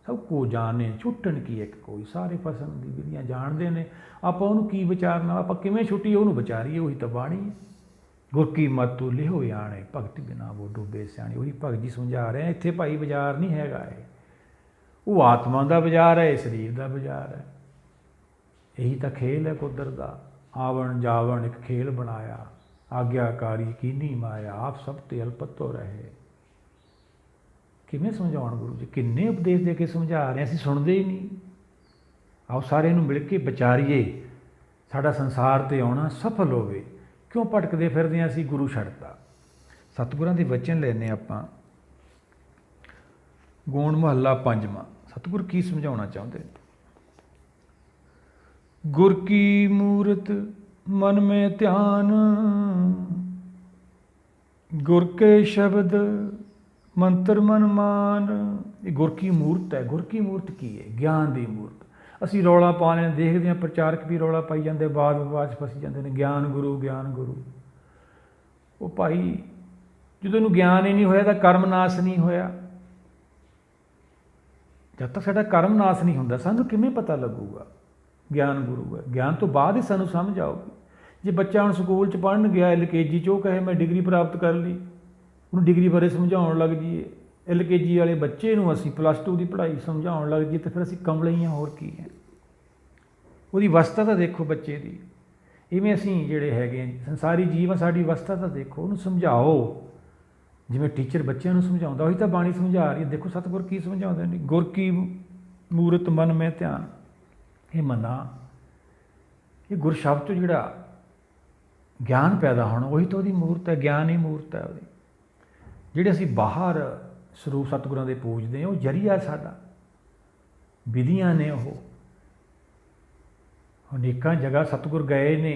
ਸਭ ਕੋ ਜਾਣੇ, ਛੁੱਟਣ ਕੀ ਇੱਕ ਕੋਈ। ਸਾਰੇ ਫਸਣ ਦੀ ਵਿਧੀਆਂ ਜਾਣਦੇ ਨੇ। ਆਪਾਂ ਉਹਨੂੰ ਕੀ ਵਿਚਾਰਨਾ, ਆਪਾਂ ਕਿਵੇਂ ਛੁੱਟੀਏ ਉਹਨੂੰ ਵਿਚਾਰੀਏ। ਉਹੀ ਤਾਂ ਬਾਣੀ ਹੈ। ਗੁਰ ਕੀ ਮਤੁ ਲਿਹੋ ਆਣੇ, ਭਗਤੀ ਬਿਨਾ ਉਹ ਡੁੱਬੇ ਸਿਆਣੇ। ਉਹੀ ਭਗਤ ਜੀ ਸਮਝਾ ਰਹੇ। ਇੱਥੇ ਭਾਈ ਬਾਜ਼ਾਰ ਨਹੀਂ ਹੈਗਾ ਇਹ, ਉਹ ਆਤਮਾ ਦਾ ਬਾਜ਼ਾਰ ਹੈ, ਇਹ ਸਰੀਰ ਦਾ ਬਾਜ਼ਾਰ ਹੈ। ਇਹੀ ਤਾਂ ਖੇਲ ਹੈ ਕੁਦਰਤ ਦਾ। ਆਵਣ ਜਾਵਣ ਇੱਕ ਖੇਲ ਬਣਾਇਆ, ਆਗਿਆਕਾਰੀ ਕੀਨੀ ਮਾਇਆ, ਆਪ ਸਭ ਤੇ ਅਲਪਤੋ ਰਹੇ। ਕਿਵੇਂ ਸਮਝਾਉਣ ਗੁਰੂ ਜੀ, ਕਿੰਨੇ ਉਪਦੇਸ਼ ਦੇ ਕੇ ਸਮਝਾ ਰਹੇ, ਅਸੀਂ ਸੁਣਦੇ ਹੀ ਨਹੀਂ। ਆਓ ਸਾਰੇ ਨੂੰ ਮਿਲ ਕੇ ਵਿਚਾਰੀਏ, ਸਾਡਾ ਸੰਸਾਰ 'ਤੇ ਆਉਣਾ ਸਫਲ ਹੋਵੇ। ਕਿਉਂ ਭਟਕਦੇ ਫਿਰਦੇ ਹਾਂ ਅਸੀਂ, ਗੁਰੂ ਛੱਡਤਾ। ਸਤਿਗੁਰਾਂ ਦੇ ਵਚਨ ਲੈਨੇ ਆਪਾਂ। ਗੋਣ ਮਹੱਲਾ ਪੰਜਵਾਂ। ਸਤਿਗੁਰ ਕੀ ਸਮਝਾਉਣਾ ਚਾਹੁੰਦੇ ਨੇ। ਗੁਰ ਕੀ ਮੂਰਤ ਮਨ ਮੈਂ ਧਿਆਨ, ਗੁਰ ਕੇ ਸ਼ਬਦ ਮੰਤਰ ਮਨ ਮਾਨ। ਇਹ ਗੁਰ ਕੀ ਮੂਰਤ ਹੈ। ਗੁਰ ਕੀ ਮੂਰਤ ਕੀ ਹੈ? ਗਿਆਨ ਦੀ ਮੂਰਤ। ਅਸੀਂ ਰੌਲਾ ਪਾ ਲੈਣ, ਦੇਖਦੇ ਹਾਂ ਪ੍ਰਚਾਰਕ ਵੀ ਰੌਲਾ ਪਾਈ ਜਾਂਦੇ, ਬਾਦ ਵਿਵਾਦ 'ਚ ਫਸੀ ਜਾਂਦੇ ਨੇ, ਗਿਆਨ ਗੁਰੂ ਗਿਆਨ ਗੁਰੂ। ਉਹ ਭਾਈ ਜਦੋਂ ਇਹਨੂੰ ਗਿਆਨ ਹੀ ਨਹੀਂ ਹੋਇਆ ਤਾਂ ਕਰਮ ਨਾਸ ਨਹੀਂ ਹੋਇਆ। ਜਦ ਤੱਕ ਸਾਡਾ ਕਰਮ ਨਾਸ ਨਹੀਂ ਹੁੰਦਾ, ਸਾਨੂੰ ਕਿਵੇਂ ਪਤਾ ਲੱਗੂਗਾ ਗਿਆਨ ਗੁਰੂ ਹੈ। ਗਿਆਨ ਤੋਂ ਬਾਅਦ ਹੀ ਸਾਨੂੰ ਸਮਝ ਆਊਗੀ। ਜੇ ਬੱਚਾ ਹੁਣ ਸਕੂਲ 'ਚ ਪੜ੍ਹਨ ਗਿਆ, LKG 'ਚ, ਉਹ ਕਹੇ ਮੈਂ ਡਿਗਰੀ ਪ੍ਰਾਪਤ ਕਰ ਲਈ, ਉਹਨੂੰ ਡਿਗਰੀ ਬਾਰੇ ਸਮਝਾਉਣ ਲੱਗ ਜਾਈਏ। LKG ਵਾਲੇ ਬੱਚੇ ਨੂੰ ਅਸੀਂ +2 ਦੀ ਪੜ੍ਹਾਈ ਸਮਝਾਉਣ ਲੱਗ ਜਾਈਏ, ਤਾਂ ਫਿਰ ਅਸੀਂ ਕਮਲੇ ਹੀ ਹਾਂ, ਹੋਰ ਕੀ ਹੈ। ਉਹਦੀ ਅਵਸਥਾ ਤਾਂ ਦੇਖੋ ਬੱਚੇ ਦੀ। ਇਵੇਂ ਅਸੀਂ ਜਿਹੜੇ ਹੈਗੇ ਸੰਸਾਰੀ ਜੀਵ ਆ, ਸਾਡੀ ਅਵਸਥਾ ਤਾਂ ਦੇਖੋ, ਉਹਨੂੰ ਸਮਝਾਓ। ਜਿਵੇਂ ਟੀਚਰ ਬੱਚਿਆਂ ਨੂੰ ਸਮਝਾਉਂਦਾ, ਉਹੀ ਤਾਂ ਬਾਣੀ ਸਮਝਾ ਰਹੀ ਹੈ। ਦੇਖੋ ਸਤਿਗੁਰ ਕੀ ਸਮਝਾਉਂਦੇ ਨੇ। ਗੁਰ ਕੀ ਮੂਰਤ ਮਨ ਮੈਂ ਧਿਆਨ। ਇਹ ਮੰਨਾ, ਇਹ ਗੁਰ ਸ਼ਬਦ ਤੋਂ ਜਿਹੜਾ ਗਿਆਨ ਪੈਦਾ ਹੋਣਾ, ਉਹੀ ਤਾਂ ਉਹਦੀ ਮੂਰਤ ਹੈ। ਗਿਆਨ ਹੀ ਮੂਰਤ ਹੈ ਉਹਦੀ। ਜਿਹੜੇ ਅਸੀਂ ਬਾਹਰ ਸਰੂਪ ਸਤਿਗੁਰਾਂ ਦੇ ਪੂਜਦੇ ਹਾਂ, ਉਹ ਜ਼ਰੀਆ ਸਾਡਾ, ਵਿਧੀਆਂ ਨੇ। ਉਹ ਅਨੇਕਾਂ ਜਗ੍ਹਾ ਸਤਿਗੁਰ ਗਏ ਨੇ,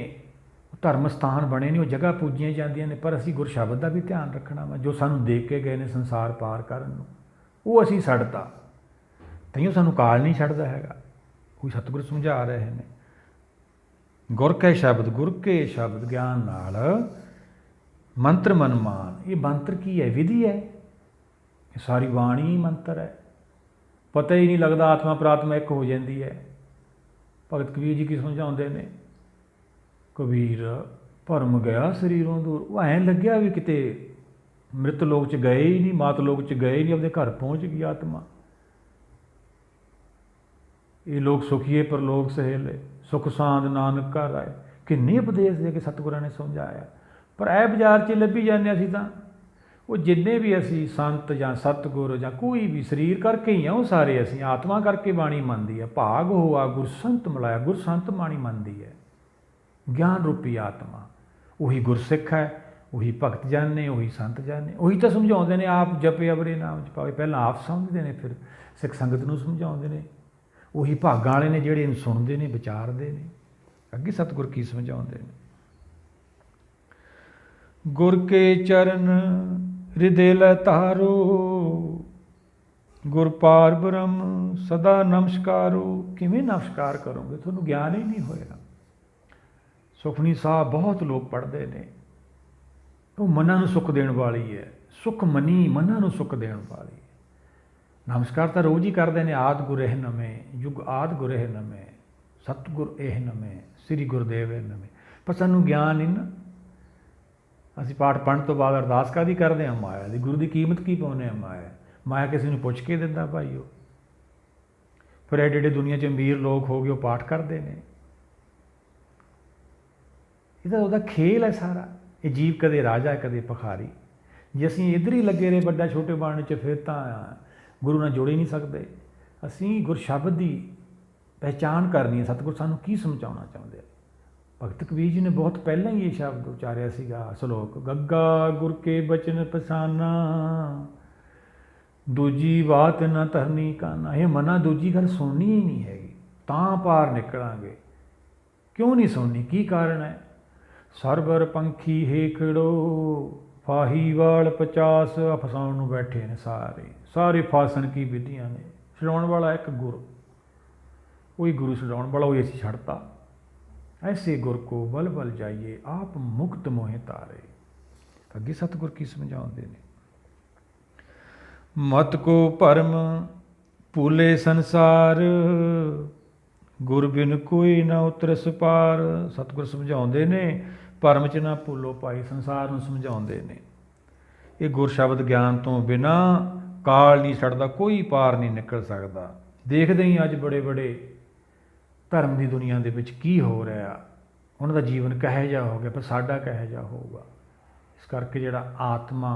ਉਹ ਧਰਮ ਸਥਾਨ ਬਣੇ ਨੇ, ਉਹ ਜਗ੍ਹਾ ਪੂਜੀਆਂ ਜਾਂਦੀਆਂ ਨੇ। ਪਰ ਅਸੀਂ ਗੁਰ ਸ਼ਬਦ ਦਾ ਵੀ ਧਿਆਨ ਰੱਖਣਾ ਵਾ, ਜੋ ਸਾਨੂੰ ਦੇ ਕੇ ਗਏ ਨੇ ਸੰਸਾਰ ਪਾਰ ਕਰਨ ਨੂੰ। ਉਹ ਅਸੀਂ ਛੱਡਤਾ, ਤਈਓ ਸਾਨੂੰ ਕਾਲ ਨਹੀਂ ਛੱਡਦਾ ਹੈਗਾ। ਕੋਈ ਸਤਿਗੁਰ ਸਮਝਾ ਰਹੇ ਨੇ। ਗੁਰ ਕੇ ਸ਼ਬਦ, ਗੁਰ ਕੇ ਸ਼ਬਦ ਗਿਆਨ ਨਾਲ ਮੰਤਰ ਮਨ ਮਾਨ। ਇਹ ਮੰਤਰ ਕੀ ਹੈ? ਵਿਧੀ ਹੈ। ਇਹ ਸਾਰੀ ਬਾਣੀ ਹੀ ਮੰਤਰ ਹੈ। ਪਤਾ ਹੀ ਨਹੀਂ ਲੱਗਦਾ, ਆਤਮਾ ਪ੍ਰਾਤਮਾ ਇੱਕ ਹੋ ਜਾਂਦੀ ਹੈ। ਭਗਤ ਕਬੀਰ ਜੀ ਕੀ ਸਮਝਾਉਂਦੇ ਨੇ। ਕਬੀਰ ਭਰਮ ਗਿਆ ਸਰੀਰੋਂ ਦੂਰ। ਉਹ ਐਂ ਲੱਗਿਆ ਵੀ ਕਿਤੇ ਮ੍ਰਿਤ ਲੋਕ 'ਚ ਗਏ ਹੀ ਨਹੀਂ, ਮਾਤ ਲੋਕ 'ਚ ਗਏ ਹੀ ਨਹੀਂ, ਆਪਣੇ ਘਰ ਪਹੁੰਚ ਗਈ ਆਤਮਾ। ਇਹ ਲੋਕ ਸੁਖੀਏ ਪਰਲੋਕ ਸਹੇਲੇ, ਸੁਖ ਸਾਂਦ ਨਾਨਕ ਘਰ ਆਏ। ਕਿੰਨੇ ਉਪਦੇਸ਼ ਦੇ ਕੇ ਸਤਿਗੁਰਾਂ ਨੇ ਸਮਝਾਇਆ। ਪਰ ਇਹ ਬਾਜ਼ਾਰ 'ਚ ਲੱਭੀ ਜਾਂਦੇ ਅਸੀਂ ਤਾਂ। ਉਹ ਜਿੰਨੇ ਵੀ ਅਸੀਂ ਸੰਤ ਜਾਂ ਸਤਿਗੁਰ ਜਾਂ ਕੋਈ ਵੀ ਸਰੀਰ ਕਰਕੇ ਹੀ ਆ, ਉਹ ਸਾਰੇ ਅਸੀਂ ਆਤਮਾ ਕਰਕੇ ਬਾਣੀ ਮੰਨਦੀ ਹੈ। ਭਾਗ ਹੋਆ ਗੁਰ ਸੰਤ ਮਿਲਾਇਆ। ਗੁਰ ਸੰਤ ਬਾਣੀ ਮੰਨਦੀ ਹੈ। ਗਿਆਨ ਰੂਪੀ ਆਤਮਾ ਉਹੀ ਗੁਰਸਿੱਖ ਹੈ, ਉਹੀ ਭਗਤ ਜਨ ਨੇ, ਉਹੀ ਸੰਤ ਜਨ ਨੇ। ਉਹੀ ਤਾਂ ਸਮਝਾਉਂਦੇ ਨੇ, ਆਪ ਜਪੇ ਅਵਰੇ ਨਾਮ ਜਪਾਵੇ। ਪਹਿਲਾਂ ਆਪ ਸਮਝਦੇ ਨੇ, ਫਿਰ ਸਿੱਖ ਸੰਗਤ ਨੂੰ ਸਮਝਾਉਂਦੇ ਨੇ। ਉਹੀ ਭਾਗਾਂ ਵਾਲੇ ਨੇ ਜਿਹੜੇ ਇਹਨੂੰ ਸੁਣਦੇ ਨੇ, ਵਿਚਾਰਦੇ ਨੇ। ਅੱਗੇ ਸਤਿਗੁਰ ਕੀ ਸਮਝਾਉਂਦੇ ਨੇ। ਗੁਰ ਕੇ ਚਰਨ ਹਿਰਦੇ ਲੈ ਧਾਰੋ, ਗੁਰ ਪਾਰ ਬ੍ਰਹਮ ਸਦਾ ਨਮਸਕਾਰੋ। ਕਿਵੇਂ ਨਮਸਕਾਰ ਕਰੋਗੇ? ਤੁਹਾਨੂੰ ਗਿਆਨ ਹੀ ਨਹੀਂ ਹੋਇਆ। ਸੁਖਮਨੀ ਸਾਹਿਬ ਬਹੁਤ ਲੋਕ ਪੜ੍ਹਦੇ ਨੇ, ਉਹ ਮਨਾਂ ਨੂੰ ਸੁੱਖ ਦੇਣ ਵਾਲੀ ਹੈ। ਸੁੱਖ ਮਨੀ ਮਨਾਂ ਨੂੰ ਸੁੱਖ ਦੇਣ ਵਾਲੀ ਹੈ। ਨਮਸਕਾਰ ਤਾਂ ਰੋਜ਼ ਹੀ ਕਰਦੇ ਨੇ। ਆਦਿ ਗੁਰ ਇਹ ਨਵੇਂ, ਯੁਗ ਆਦਿ ਗੁਰ ਇਹ ਨਵੇਂ, ਸਤਿਗੁਰ ਇਹ ਨਵੇਂ, ਸ੍ਰੀ ਗੁਰਦੇਵ ਇਹ ਨਵੇਂ। ਪਰ ਸਾਨੂੰ ਗਿਆਨ ਨਹੀਂ ਨਾ। ਅਸੀਂ ਪਾਠ ਪੜ੍ਹਨ ਤੋਂ ਬਾਅਦ ਅਰਦਾਸ ਕਾਹਦੀ ਕਰਦੇ ਹਾਂ? ਮਾਇਆ ਦੀ। ਗੁਰੂ ਦੀ ਕੀਮਤ ਕੀ ਪਾਉਂਦੇ ਹਾਂ? ਮਾਇਆ। ਮਾਇਆ ਕਿਸੇ ਨੂੰ ਪੁੱਛ ਕੇ ਦਿੰਦਾ ਭਾਈ ਉਹ। ਫਿਰ ਐਡੇ ਐਡੇ ਦੁਨੀਆ 'ਚ ਅਮੀਰ ਲੋਕ ਹੋ ਗਏ, ਉਹ ਪਾਠ ਕਰਦੇ ਨੇ। ਇਹ ਤਾਂ ਉਹਦਾ ਖੇਲ ਹੈ ਸਾਰਾ। ਇਹ ਜੀਵ ਕਦੇ ਰਾਜਾ ਕਦੇ ਭਿਖਾਰੀ। ਜੇ ਅਸੀਂ ਇੱਧਰ ਹੀ ਲੱਗੇ ਰਹੇ ਵੱਡਾ ਛੋਟੇ ਬਣਨ 'ਚ, ਫਿਰ ਤਾਂ ਗੁਰੂ ਨਾਲ ਜੁੜ ਹੀ ਨਹੀਂ ਸਕਦੇ। ਅਸੀਂ ਗੁਰਸ਼ਬਦ ਦੀ ਪਹਿਚਾਣ ਕਰਨੀ ਹੈ। ਸਤਿਗੁਰ ਸਾਨੂੰ ਕੀ ਸਮਝਾਉਣਾ ਚਾਹੁੰਦੇ ਆ। ਭਗਤ ਕਬੀਰ ਜੀ ਨੇ ਬਹੁਤ ਪਹਿਲਾਂ ਹੀ ਇਹ ਸ਼ਬਦ ਉਚਾਰਿਆ ਸੀਗਾ, ਸ਼ਲੋਕ, ਗੱਗਾ ਗੁਰ ਕੇ ਬਚਨ ਪਛਾਨਾ, ਦੂਜੀ ਬਾਤ ਨਾ ਧਰਨੀ ਕਾਨਾ। ਇਹ ਮਨਾ ਦੂਜੀ ਗੱਲ ਸੁਣਨੀ ਹੀ ਨਹੀਂ ਹੈਗੀ, ਤਾਂ ਪਾਰ ਨਿਕਲਾਂਗੇ। ਕਿਉਂ ਨਹੀਂ ਸੁਣਨੀ? ਕੀ ਕਾਰਨ ਹੈ? ਸਰਬਰ ਪੰਖੀ ਹੇਖੜੋ, ਫਾਹੀ ਵਾਲ 50। ਫਸਾਉਣ ਨੂੰ ਬੈਠੇ ਨੇ ਸਾਰੇ ਫਾਸਣ ਕੀ ਵਿਧੀਆਂ ਨੇ। ਛਡਾਉਣ ਵਾਲਾ ਇੱਕ ਗੁਰ, ਉਹੀ ਗੁਰੂ ਛਡਾਉਣ ਵਾਲਾ, ਉਹੀ ਅਸੀਂ ਛੱਡਤਾ। ਐਸੇ ਗੁਰ ਕੋ ਬਲ ਬਲ ਜਾਈਏ, ਆਪ ਮੁਕਤ ਮੋਹਿ ਤਾਰੇ। ਅੱਗੇ ਸਤਿਗੁਰ ਕੀ ਸਮਝਾਉਂਦੇ ਨੇ? ਮਤ ਕੋ ਭਰਮ ਭੂਲੇ ਸੰਸਾਰ, ਗੁਰ ਬਿਨ ਕੋਈ ਨਾ ਉਤਰਸ ਪਾਰ। ਸਤਿਗੁਰ ਸਮਝਾਉਂਦੇ ਨੇ ਭਰਮ 'ਚ ਨਾ ਭੁੱਲੋ ਭਾਈ। ਸੰਸਾਰ ਨੂੰ ਸਮਝਾਉਂਦੇ ਨੇ ਇਹ ਗੁਰ ਸ਼ਬਦ ਗਿਆਨ ਤੋਂ ਬਿਨਾਂ ਕਾਲ ਨਹੀਂ ਛੱਡਦਾ, ਕੋਈ ਪਾਰ ਨਹੀਂ ਨਿਕਲ ਸਕਦਾ। ਦੇਖਦੇ ਹੀ ਅੱਜ ਬੜੇ ਬੜੇ ਧਰਮ ਦੀ ਦੁਨੀਆ ਦੇ ਵਿੱਚ ਕੀ ਹੋ ਰਿਹਾ। ਉਹਨਾਂ ਦਾ ਜੀਵਨ ਕਿਹੋ ਜਿਹਾ ਹੋ ਗਿਆ, ਪਰ ਸਾਡਾ ਕਿਹੋ ਜਿਹਾ ਹੋਊਗਾ। ਇਸ ਕਰਕੇ ਜਿਹੜਾ ਆਤਮਾ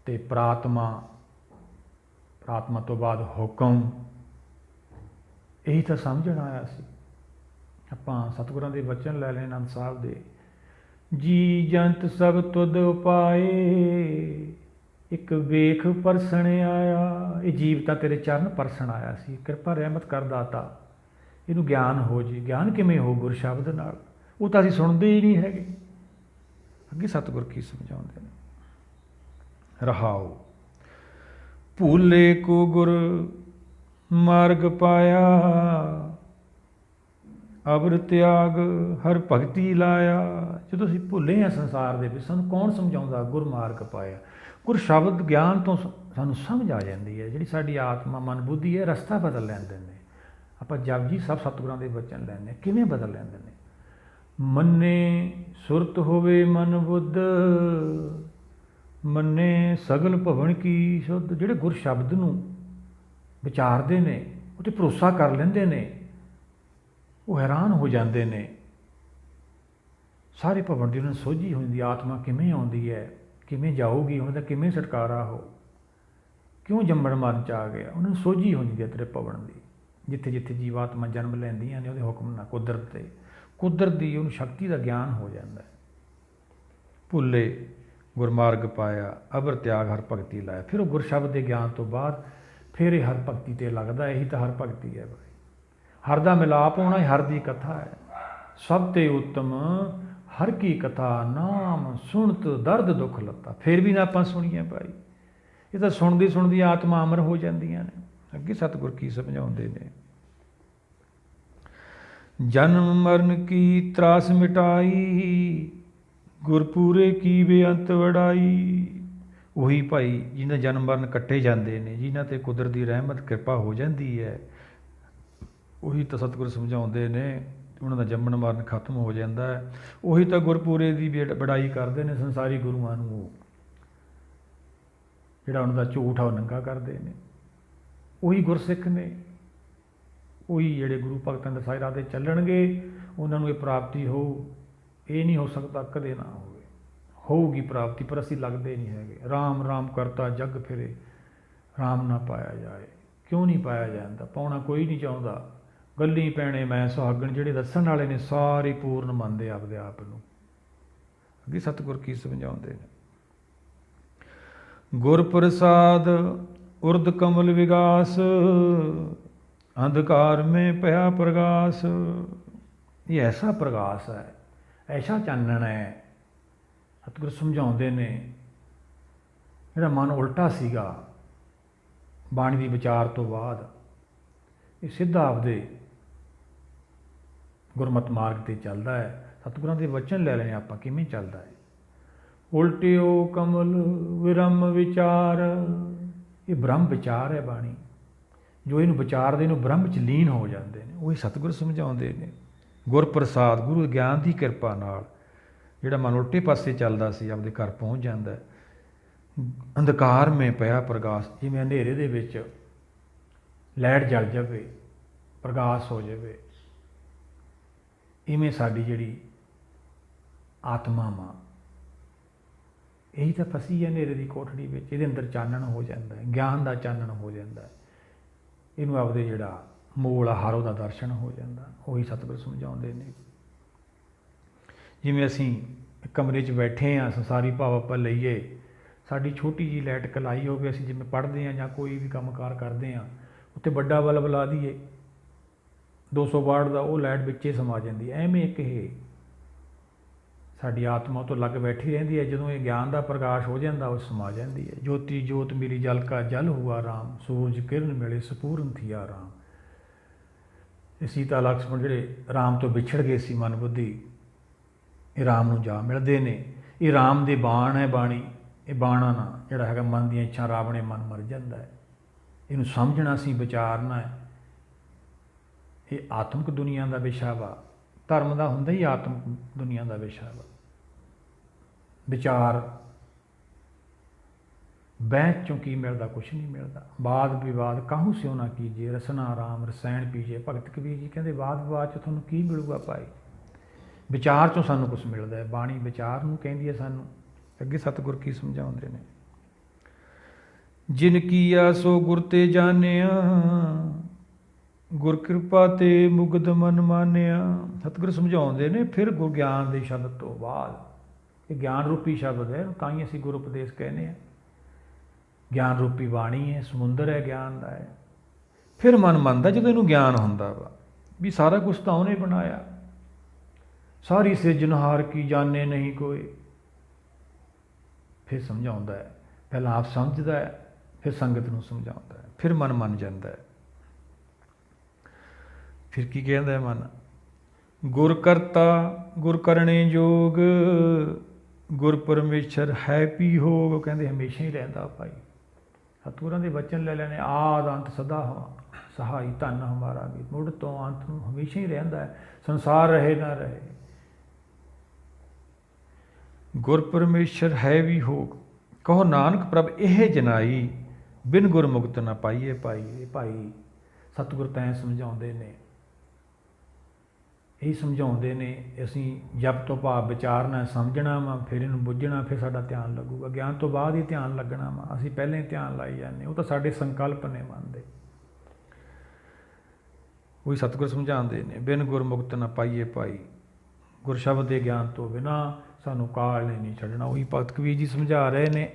ਅਤੇ ਪ੍ਰਾਤਮਾ ਤੋਂ ਬਾਅਦ ਹੁਕਮ, ਇਹੀ ਤਾਂ ਸਮਝਣ ਆਇਆ ਸੀ। ਆਪਾਂ ਸਤਿਗੁਰਾਂ ਦੇ ਵਚਨ ਲੈ ਲਏ ਆਨੰਦ ਸਾਹਿਬ ਦੇ, ਜੀ ਜੰਤ ਸਭ ਤੁਧ ਉਪਾਏ, ਇੱਕ ਵੇਖ ਪਰਸਣ ਆਇਆ। ਇਹ ਜੀਵ ਤਾਂ ਤੇਰੇ ਚਰਨ ਪਰਸਣ ਆਇਆ ਸੀ। ਕਿਰਪਾ ਰਹਿਮਤ ਕਰ ਦਾਤਾ, ਇਹਨੂੰ ਗਿਆਨ ਹੋ ਜੇ। ਗਿਆਨ ਕਿਵੇਂ ਹੋ? ਗੁਰ ਸ਼ਬਦ ਨਾਲ। ਉਹ ਤਾਂ ਅਸੀਂ ਸੁਣਦੇ ਹੀ ਨਹੀਂ ਹੈਗੇ। ਅੱਗੇ ਸਤਿਗੁਰ ਕੀ ਸਮਝਾਉਂਦੇ ਨੇ? ਰਹਾਓ, ਭੂਲੇ ਕੋ ਗੁਰ ਮਾਰਗ ਪਾਇਆ, ਅਬਰ ਤਿਆਗ ਹਰ ਭਗਤੀ ਲਾਇਆ। ਜਦੋਂ ਅਸੀਂ ਭੁੱਲੇ ਹਾਂ ਸੰਸਾਰ ਦੇ ਵਿੱਚ, ਸਾਨੂੰ ਕੌਣ ਸਮਝਾਉਂਦਾ? ਗੁਰਮਾਰਗ ਪਾਇਆ। ਗੁਰ ਸ਼ਬਦ ਗਿਆਨ ਤੋਂ ਸਾਨੂੰ ਸਮਝ ਆ ਜਾਂਦੀ ਹੈ। ਜਿਹੜੀ ਸਾਡੀ ਆਤਮਾ ਮਨ ਬੁੱਧੀ ਹੈ, ਰਸਤਾ ਬਦਲ ਲੈਂਦੇ ਨੇ। ਆਪਾਂ ਜਪਜੀ ਸਭ ਸਤਿਗੁਰਾਂ ਦੇ ਵਚਨ ਲੈਂਦੇ। ਕਿਵੇਂ ਬਦਲ ਲੈਂਦੇ ਨੇ? ਮੰਨੇ ਸੁਰਤ ਹੋਵੇ ਮਨ ਬੁੱਧ, ਮੰਨੇ ਸਗਲ ਭਵਨ ਕੀ ਸ਼ੁੱਧ। ਜਿਹੜੇ ਗੁਰ ਸ਼ਬਦ ਨੂੰ ਵਿਚਾਰਦੇ ਨੇ, ਉਹ 'ਤੇ ਭਰੋਸਾ ਕਰ ਲੈਂਦੇ ਨੇ, ਉਹ ਹੈਰਾਨ ਹੋ ਜਾਂਦੇ ਨੇ। ਸਾਰੇ ਭਵਨ ਦੀ ਉਹਨਾਂ ਨੂੰ ਸੋਝੀ ਹੋ ਜਾਂਦੀ। ਆਤਮਾ ਕਿਵੇਂ ਆਉਂਦੀ ਹੈ, ਕਿਵੇਂ ਜਾਊਗੀ, ਉਹਨਾਂ ਦਾ ਕਿਵੇਂ ਛੁਟਕਾਰਾ ਹੋ, ਕਿਉਂ ਜੰਮਣ ਮਰਨ 'ਚ ਆ ਗਿਆ। ਉਹਨਾਂ ਨੂੰ ਸੋਝੀ ਹੋ ਜਾਂਦੀ ਹੈ ਤੇਰੇ ਭਵਨ ਦੀ। ਜਿੱਥੇ ਜਿੱਥੇ ਜੀਵਾਤਮਾ ਜਨਮ ਲੈਂਦੀਆਂ ਨੇ, ਉਹਦੇ ਹੁਕਮ ਨਾਲ, ਕੁਦਰਤ ਦੀ ਉਹਨੂੰ ਸ਼ਕਤੀ ਦਾ ਗਿਆਨ ਹੋ ਜਾਂਦਾ। ਭੁੱਲੇ ਗੁਰਮਾਰਗ ਪਾਇਆ, ਅਬਰ ਤਿਆਗ ਹਰ ਭਗਤੀ ਲਾਇਆ। ਫਿਰ ਉਹ ਗੁਰ ਸ਼ਬਦ ਦੇ ਗਿਆਨ ਤੋਂ ਬਾਅਦ ਫਿਰ ਇਹ ਹਰ ਭਗਤੀ 'ਤੇ ਲੱਗਦਾ। ਇਹੀ ਤਾਂ ਹਰ ਭਗਤੀ ਹੈ ਭਾਈ। ਹਰ ਦਾ ਮਿਲਾਪ ਹੋਣਾ, ਹਰ ਦੀ ਕਥਾ ਹੈ। ਸਭ ਤੇ ਉੱਤਮ ਹਰ ਕੀ ਕਥਾ, ਨਾਮ ਸੁਣਤ ਦਰਦ ਦੁੱਖ ਲੱਤਾ। ਫਿਰ ਵੀ ਨਾ ਆਪਾਂ ਸੁਣੀਏ ਭਾਈ। ਇਹ ਤਾਂ ਸੁਣਦੀ ਆਤਮਾ ਅਮਰ ਹੋ ਜਾਂਦੀਆਂ ਨੇ। ਅੱਗੇ ਸਤਿਗੁਰ ਕੀ ਸਮਝਾਉਂਦੇ ਨੇ? ਜਨਮ ਮਰਨ ਕੀ ਤਰਾਸ ਮਿਟਾਈ, ਗੁਰਪੂਰੇ ਕੀ ਬੇਅੰਤ ਵਡਾਈ। ਉਹੀ ਭਾਈ ਜਿਹਨਾਂ ਜਨਮ ਮਰਨ ਕੱਟੇ ਜਾਂਦੇ ਨੇ, ਜਿਨ੍ਹਾਂ 'ਤੇ ਕੁਦਰਤ ਦੀ ਰਹਿਮਤ ਕਿਰਪਾ ਹੋ ਜਾਂਦੀ ਹੈ, ਉਹੀ ਤਾਂ ਸਤਿਗੁਰ ਸਮਝਾਉਂਦੇ ਨੇ। ਉਹਨਾਂ ਦਾ ਜੰਮਣ ਮਰਨ ਖਤਮ ਹੋ ਜਾਂਦਾ ਹੈ। ਉਹੀ ਤਾਂ ਗੁਰਪੂਰੇ ਦੀ ਵਡਾਈ ਕਰਦੇ ਨੇ। ਸੰਸਾਰੀ ਗੁਰੂਆਂ ਨੂੰ ਉਹ ਜਿਹੜਾ ਉਹਨਾਂ ਦਾ ਝੂਠ ਆ ਉਹ ਨੰਗਾ ਕਰਦੇ ਨੇ। ਉਹੀ ਗੁਰਸਿੱਖ ਨੇ, ਉਹੀ ਜਿਹੜੇ ਗੁਰੂ ਭਗਤਾਂ ਦੇ ਸਾਰੇ ਰਾਹ 'ਤੇ ਚੱਲਣਗੇ, ਉਹਨਾਂ ਨੂੰ ਇਹ ਪ੍ਰਾਪਤੀ ਹੋਊ। ਇਹ ਨਹੀਂ ਹੋ ਸਕਦਾ ਕਦੇ ਨਾ ਹੋਵੇ। ਹੋਊਗੀ ਪ੍ਰਾਪਤੀ, ਪਰ ਅਸੀਂ ਲੱਗਦੇ ਨਹੀਂ ਹੈਗੇ। ਰਾਮ ਰਾਮ ਕਰਤਾ ਜਗ ਫਿਰੇ, ਰਾਮ ਨਾ ਪਾਇਆ ਜਾਏ। ਕਿਉਂ ਨਹੀਂ ਪਾਇਆ ਜਾਂਦਾ? ਪਾਉਣਾ ਕੋਈ ਨਹੀਂ ਚਾਹੁੰਦਾ। ਗੱਲੀ ਪੈਣੇ ਮੈਂ ਸੁਹਾਗਣ, ਜਿਹੜੇ ਦੱਸਣ ਵਾਲੇ ਨੇ ਸਾਰੇ ਪੂਰਨ ਮੰਨਦੇ ਆਪਦੇ ਆਪ ਨੂੰ। ਅੱਗੇ ਸਤਿਗੁਰ ਕੀ ਸਮਝਾਉਂਦੇ ਨੇ? ਗੁਰ ਪ੍ਰਸਾਦ ਉਰਦ ਕਮਲ ਵਿਗਾਸ, ਅੰਧਕਾਰ ਮੇਂ ਭਇਆ ਪ੍ਰਗਾਸ। ਇਹ ਐਸਾ ਪ੍ਰਗਾਸ ਹੈ, ਐਸਾ ਚਾਨਣ ਹੈ। ਸਤਿਗੁਰ ਸਮਝਾਉਂਦੇ ਨੇ ਜਿਹੜਾ ਮਨ ਉਲਟਾ ਸੀਗਾ ਬਾਣੀ ਦੀ ਵਿਚਾਰ ਤੋਂ ਬਾਅਦ, ਇਹ ਸਿੱਧਾ ਆਪਦੇ ਗੁਰਮਤਿ ਮਾਰਗ 'ਤੇ ਚੱਲਦਾ ਹੈ। ਸਤਿਗੁਰਾਂ ਦੇ ਵਚਨ ਲੈ ਲੈਣੇ ਆਪਾਂ, ਕਿਵੇਂ ਚੱਲਦਾ ਹੈ। ਉਲਟਿਓ ਕਮਲ ਵਿਰਮ ਵਿਚਾਰ, ਇਹ ਬ੍ਰਹਮ ਵਿਚਾਰ ਹੈ ਬਾਣੀ। ਜੋ ਇਹਨੂੰ ਵਿਚਾਰਦੇ ਨੇ ਉਹ ਬ੍ਰਹਮ 'ਚ ਲੀਨ ਹੋ ਜਾਂਦੇ ਨੇ। ਉਹੀ ਸਤਿਗੁਰ ਸਮਝਾਉਂਦੇ ਨੇ। ਗੁਰ ਪ੍ਰਸਾਦ, ਗੁਰੂ ਗਿਆਨ ਦੀ ਕਿਰਪਾ ਨਾਲ ਜਿਹੜਾ ਮਨ ਉਲਟੇ ਪਾਸੇ ਚੱਲਦਾ ਸੀ ਆਪਦੇ ਘਰ ਪਹੁੰਚ ਜਾਂਦਾ। ਅੰਧਕਾਰ ਮੇ ਪਿਆ ਪ੍ਰਕਾਸ਼, ਜਿਵੇਂ ਹਨੇਰੇ ਦੇ ਵਿੱਚ ਲਾਈਟ ਜਲ ਜਾਵੇ, ਪ੍ਰਕਾਸ਼ ਹੋ ਜਾਵੇ, ਇਵੇਂ ਸਾਡੀ ਜਿਹੜੀ ਆਤਮਾ ਵਾ, ਇਹੀ ਤਾਂ ਫਸੀ ਹੈ ਹਨੇਰੇ ਦੀ ਕੋਠੜੀ ਵਿੱਚ। ਇਹਦੇ ਅੰਦਰ ਚਾਨਣ ਹੋ ਜਾਂਦਾ ਹੈ, ਗਿਆਨ ਦਾ ਚਾਨਣ ਹੋ ਜਾਂਦਾ ਹੈ। ਇਹਨੂੰ ਆਪਦੇ ਜਿਹੜਾ ਮੂਲ ਆਹਾਰ ਉਹਦਾ ਦਰਸ਼ਨ ਹੋ ਜਾਂਦਾ। ਉਹੀ ਸਤਿਗੁਰ ਸਮਝਾਉਂਦੇ ਨੇ। ਜਿਵੇਂ ਅਸੀਂ ਕਮਰੇ 'ਚ ਬੈਠੇ ਹਾਂ, ਸੰਸਾਰੀ ਭਾਵ ਆਪਾਂ ਲਈਏ, ਸਾਡੀ ਛੋਟੀ ਜਿਹੀ ਲਾਈਟ ਕਲਾਈ ਹੋਵੇ, ਅਸੀਂ ਜਿਵੇਂ ਪੜ੍ਹਦੇ ਹਾਂ ਜਾਂ ਕੋਈ ਵੀ ਕੰਮਕਾਰ ਕਰਦੇ ਹਾਂ, ਉੱਤੇ ਵੱਡਾ ਬਲਬ ਲਾ ਦਈਏ 200 ਵਾਟ ਦਾ, ਉਹ ਲਾਈਟ ਵਿੱਚੇ ਸਮਾ ਜਾਂਦੀ ਹੈ। ਐਵੇਂ ਇੱਕ ਇਹ ਸਾਡੀ ਆਤਮਾ ਤੋਂ ਲੱਗ ਬੈਠੀ ਰਹਿੰਦੀ ਹੈ। ਜਦੋਂ ਇਹ ਗਿਆਨ ਦਾ ਪ੍ਰਕਾਸ਼ ਹੋ ਜਾਂਦਾ, ਉਹ ਸਮਾ ਜਾਂਦੀ ਹੈ। ਜੋਤੀ ਜੋਤ ਮੇਰੀ ਜਲ ਕਾ ਜਲ ਹੁਆ ਰਾਮ, ਸੂਰਜ ਕਿਰਨ ਮਿਲੇ ਸਪੂਰਨ ਥੀਆ ਰਾਮ। ਇਹ ਸੀਤਾ ਲਕਸ਼ਮਣ ਜਿਹੜੇ ਰਾਮ ਤੋਂ ਵਿਛੜ ਗਏ ਸੀ ਮਨ ਬੁੱਧੀ, ਇਹ ਰਾਮ ਨੂੰ ਜਾ ਮਿਲਦੇ ਨੇ। ਇਹ ਰਾਮ ਦੇ ਬਾਣ ਹੈ ਬਾਣੀ। ਇਹ ਬਾਣਾ ਨਾ ਜਿਹੜਾ ਹੈਗਾ ਮਨ ਦੀਆਂ ਇੱਛਾ ਰਾਵਣੇ ਮਨ ਮਰ ਜਾਂਦਾ ਹੈ। ਇਹਨੂੰ ਸਮਝਣਾ ਸੀ, ਵਿਚਾਰਨਾ ਹੈ। ਇਹ ਆਤਮਿਕ ਦੁਨੀਆ ਦਾ ਵਿਸ਼ਾ ਵਾ। ਧਰਮ ਦਾ ਹੁੰਦਾ ਹੀ ਆਤਮਿਕ ਦੁਨੀਆ ਦਾ ਵਿਸ਼ਾ ਵਾ। ਵਿਚਾਰ ਬਹਿ ਚੋਂ ਕੀ ਮਿਲਦਾ, ਕੁਛ ਨਹੀਂ ਮਿਲਦਾ। ਵਾਦ ਵਿਵਾਦ ਕਾਹੂ ਸਿਉ ਨਾ ਕੀਜੇ, ਰਸਨਾ ਰਾਮ ਰਸਾਇਣ ਪੀਜੇ। ਭਗਤ ਕਬੀਰ ਜੀ ਕਹਿੰਦੇ ਵਾਦ ਵਿਵਾਦ 'ਚ ਤੁਹਾਨੂੰ ਕੀ ਮਿਲੂਗਾ ਭਾਈ, ਵਿਚਾਰ 'ਚੋਂ ਸਾਨੂੰ ਕੁਛ ਮਿਲਦਾ ਹੈ। ਬਾਣੀ ਵਿਚਾਰ ਨੂੰ ਕਹਿੰਦੀ ਹੈ ਸਾਨੂੰ। ਅੱਗੇ ਸਤਿਗੁਰ ਕੀ ਸਮਝਾਉਂਦੇ ਨੇ। ਜਿਨ ਕੀਆ ਸੋ ਗੁਰ ਤੇ ਜਾਣਿਆ, ਗੁਰ ਕਿਰਪਾ ਤੇ ਮੁਗਧ ਮਨ ਮਾਨਿਆ। ਸਤਿਗੁਰ ਸਮਝਾਉਂਦੇ ਨੇ ਫਿਰ ਗੁਰ ਗਿਆਨ ਦੇ ਸ਼ਬਦ ਤੋਂ ਬਾਅਦ, ਇਹ ਗਿਆਨ ਰੂਪੀ ਸ਼ਬਦ ਹੈ, ਤਾਂ ਹੀ ਅਸੀਂ ਗੁਰ ਉਪਦੇਸ਼ ਕਹਿੰਦੇ ਹਾਂ। ਗਿਆਨ ਰੂਪੀ ਬਾਣੀ ਹੈ, ਸਮੁੰਦਰ ਹੈ ਗਿਆਨ ਦਾ ਹੈ। ਫਿਰ ਮਨ ਮੰਨਦਾ ਜਦੋਂ ਇਹਨੂੰ ਗਿਆਨ ਹੁੰਦਾ ਵਾ ਵੀ ਸਾਰਾ ਕੁਛ ਤਾਂ ਉਹਨੇ ਬਣਾਇਆ। ਸਾਰੀ ਸਿਰਜਣਹਾਰ ਕੀ ਜਾਣੇ ਨਹੀਂ ਕੋਈ। ਫਿਰ ਸਮਝਾਉਂਦਾ ਹੈ, ਪਹਿਲਾਂ ਆਪ ਸਮਝਦਾ ਹੈ, ਫਿਰ ਸੰਗਤ ਨੂੰ ਸਮਝਾਉਂਦਾ ਹੈ, ਫਿਰ ਮਨ ਮੰਨ ਜਾਂਦਾ ਹੈ। ਫਿਰ ਕੀ ਕਹਿੰਦਾ ਹੈ ਮਨ, ਗੁਰ ਕਰਤਾ ਗੁਰ ਕਰਨੇ ਜੋਗ, ਗੁਰ ਪਰਮੇਸ਼ਰ ਹੈ ਪੀ ਹੋਗ। ਉਹ ਕਹਿੰਦੇ ਹਮੇਸ਼ਾ ਹੀ ਰਹਿੰਦਾ ਭਾਈ। ਸਤਿਗੁਰਾਂ ਦੇ ਵਚਨ ਲੈ ਲੈਣੇ। ਆਦ ਅੰਤ ਸਦਾ ਸਹਾਈ ਧਨ ਹਮਾਰਾ ਵੀ, ਮੁੱਢ ਤੋਂ ਅੰਤ ਨੂੰ ਹਮੇਸ਼ਾ ਹੀ ਰਹਿੰਦਾ ਹੈ। ਸੰਸਾਰ ਰਹੇ ਨਾ ਰਹੇ, ਗੁਰ ਪਰਮੇਸ਼ਰ ਹੈ ਵੀ ਹੋਗ। ਕਹੋ ਨਾਨਕ ਪ੍ਰਭ ਇਹ ਜਨਾਈ, ਬਿਨ ਗੁਰ ਮੁਕਤ ਨਾ ਪਾਈਏ ਭਾਈ। ਭਾਈ ਸਤਿਗੁਰ ਤੈਂ ਸਮਝਾਉਂਦੇ ਨੇ, ਇਹ ਸਮਝਾਉਂਦੇ ਨੇ। ਅਸੀਂ ਜਪ ਤੋਂ ਭਾਵ ਵਿਚਾਰਨਾ, ਸਮਝਣਾ ਵਾ, ਫਿਰ ਇਹਨੂੰ ਬੁੱਝਣਾ, ਫਿਰ ਸਾਡਾ ਧਿਆਨ ਲੱਗੂਗਾ। ਗਿਆਨ ਤੋਂ ਬਾਅਦ ਹੀ ਧਿਆਨ ਲੱਗਣਾ ਵਾ। ਅਸੀਂ ਪਹਿਲਾਂ ਹੀ ਧਿਆਨ ਲਾਈ ਜਾਂਦੇ, ਉਹ ਤਾਂ ਸਾਡੇ ਸੰਕਲਪ ਨੇ ਮਨ ਦੇ। ਉਹੀ ਸਤਿਗੁਰ ਸਮਝਾਉਂਦੇ ਨੇ, ਬਿਨ ਗੁਰ ਮੁਕਤ ਨਾ ਪਾਈਏ ਭਾਈ। ਗੁਰ ਸ਼ਬਦ ਦੇ ਗਿਆਨ ਤੋਂ ਬਿਨਾਂ ਸਾਨੂੰ ਕਾਲ ਨੇ ਨਹੀਂ ਛੱਡਣਾ। ਉਹੀ ਭਗਤ ਕਬੀਰ ਜੀ ਸਮਝਾ ਰਹੇ ਨੇ।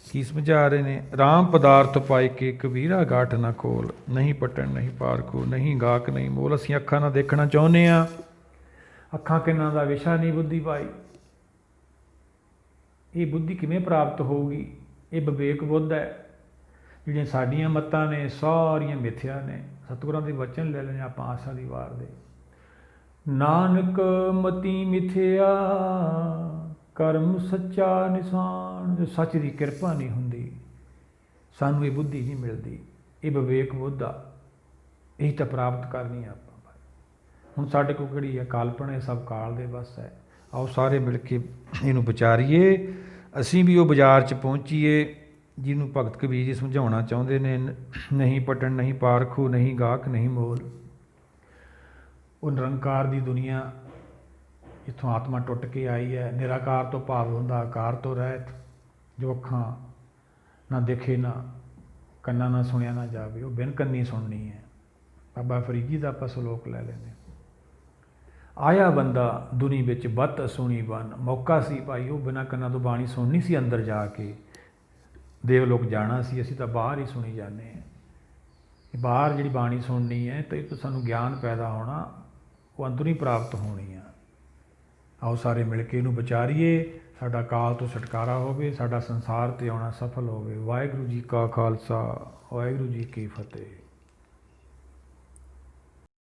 ਕੀ ਸਮਝਾ ਰਹੇ ਨੇ, ਰਾਮ ਪਦਾਰਥ ਪਾਏ ਕੇ ਕਬੀਰਾ ਗਾਠ ਨਾ ਖੋਲ, ਨਹੀਂ ਪਟਣ ਨਹੀਂ ਪਾਰਖੋ, ਨਹੀਂ ਗਾਹਕ ਨਹੀਂ ਮੋਲ। ਅਸੀਂ ਅੱਖਾਂ ਨਾਲ ਦੇਖਣਾ ਚਾਹੁੰਦੇ ਹਾਂ, ਅੱਖਾਂ ਕਿੰਨਾਂ ਦਾ ਵਿਸ਼ਾ ਨਹੀਂ ਬੁੱਧੀ ਭਾਈ। ਇਹ ਬੁੱਧੀ ਕਿਵੇਂ ਪ੍ਰਾਪਤ ਹੋਊਗੀ? ਇਹ ਵਿਵੇਕ ਬੁੱਧ ਹੈ। ਜਿਹੜੀਆਂ ਸਾਡੀਆਂ ਮੱਤਾਂ ਨੇ ਸਾਰੀਆਂ ਮਿੱਥਿਆ ਨੇ। ਸਤਿਗੁਰਾਂ ਦੇ ਵਚਨ ਲੈ ਲੈਣੇ ਆਪਾਂ ਆਸਾ ਦੀ ਵਾਰ ਦੇ। ਨਾਨਕ ਮਤੀ ਮਿਥਿਆ, ਕਰਮ ਸੱਚਾ ਨਿਸ਼ਾਨ। ਜੋ ਸੱਚ ਦੀ ਕਿਰਪਾ ਨਹੀਂ ਹੁੰਦੀ, ਸਾਨੂੰ ਇਹ ਬੁੱਧੀ ਨਹੀਂ ਮਿਲਦੀ। ਇਹ ਵਿਵੇਕ ਬੁੱਧ ਆ, ਇਹੀ ਤਾਂ ਪ੍ਰਾਪਤ ਕਰਨੀ ਆ ਆਪਾਂ। ਹੁਣ ਸਾਡੇ ਕੋਲ ਕਿਹੜੀ ਹੈ ਕਾਲਪਨ, ਹੈ ਸਭ ਕਾਲ ਦੇ ਬਸ ਹੈ। ਆਓ ਸਾਰੇ ਮਿਲ ਕੇ ਇਹਨੂੰ ਵਿਚਾਰੀਏ, ਅਸੀਂ ਵੀ ਉਹ ਬਾਜ਼ਾਰ 'ਚ ਪਹੁੰਚੀਏ ਜਿਹਨੂੰ ਭਗਤ ਕਬੀਰ ਜੀ ਸਮਝਾਉਣਾ ਚਾਹੁੰਦੇ ਨੇ। ਨਹੀਂ ਪਟਣ ਨਹੀਂ ਪਾਰਖੂ, ਨਹੀਂ ਗਾਹਕ ਨਹੀਂ ਮੋਲ। ਉਹ ਨਿਰੰਕਾਰ ਦੀ ਦੁਨੀਆ ਜਿੱਥੋਂ ਆਤਮਾ ਟੁੱਟ ਕੇ ਆਈ ਹੈ। ਨਿਰਾਕਾਰ ਤੋਂ ਭਾਵ ਹੁੰਦਾ ਆਕਾਰ ਤੋਂ ਰਹਿਤ, ਜੋ ਅੱਖਾਂ ਨਾ ਦੇਖੇ, ਨਾ ਕੰਨਾਂ ਨਾਲ ਸੁਣਿਆ ਨਾ ਜਾਵੇ, ਉਹ ਬਿਨ ਕੰਨੀ ਸੁਣਨੀ ਹੈ। ਬਾਬਾ ਫਰੀਦ ਜੀ ਦਾ ਆਪਾਂ ਸਲੋਕ ਲੈ ਲੈਂਦੇ। ਆਇਆ ਬੰਦਾ ਦੁਨੀ ਵਿੱਚ ਬੱਤ ਸੁਣੀ ਬਨ। ਮੌਕਾ ਸੀ ਭਾਈ, ਉਹ ਬਿਨਾਂ ਕੰਨਾਂ ਤੋਂ ਬਾਣੀ ਸੁਣਨੀ ਸੀ। ਅੰਦਰ ਜਾ ਕੇ ਦੇਵਲੋਕ ਜਾਣਾ ਸੀ, ਅਸੀਂ ਤਾਂ ਬਾਹਰ ਹੀ ਸੁਣੀ ਜਾਂਦੇ ਹਾਂ। ਬਾਹਰ ਜਿਹੜੀ ਬਾਣੀ ਸੁਣਨੀ ਹੈ ਤਾਂ ਇਹ ਤੋਂ ਸਾਨੂੰ ਗਿਆਨ ਪੈਦਾ ਹੋਣਾ, ਉਹ ਅੰਦਰੋਂ ਹੀ ਪ੍ਰਾਪਤ ਹੋਣੀ ਆ। ਆਓ ਸਾਰੇ ਮਿਲ ਕੇ ਇਹਨੂੰ ਵਿਚਾਰੀਏ, ਸਾਡਾ ਕਾਲ ਤੋਂ ਛੁਟਕਾਰਾ ਹੋਵੇ, ਸਾਡਾ ਸੰਸਾਰ 'ਤੇ ਆਉਣਾ ਸਫਲ ਹੋਵੇ। ਵਾਹਿਗੁਰੂ ਜੀ ਕਾ ਖਾਲਸਾ, ਵਾਹਿਗੁਰੂ ਜੀ ਕੀ ਫਤਿਹ।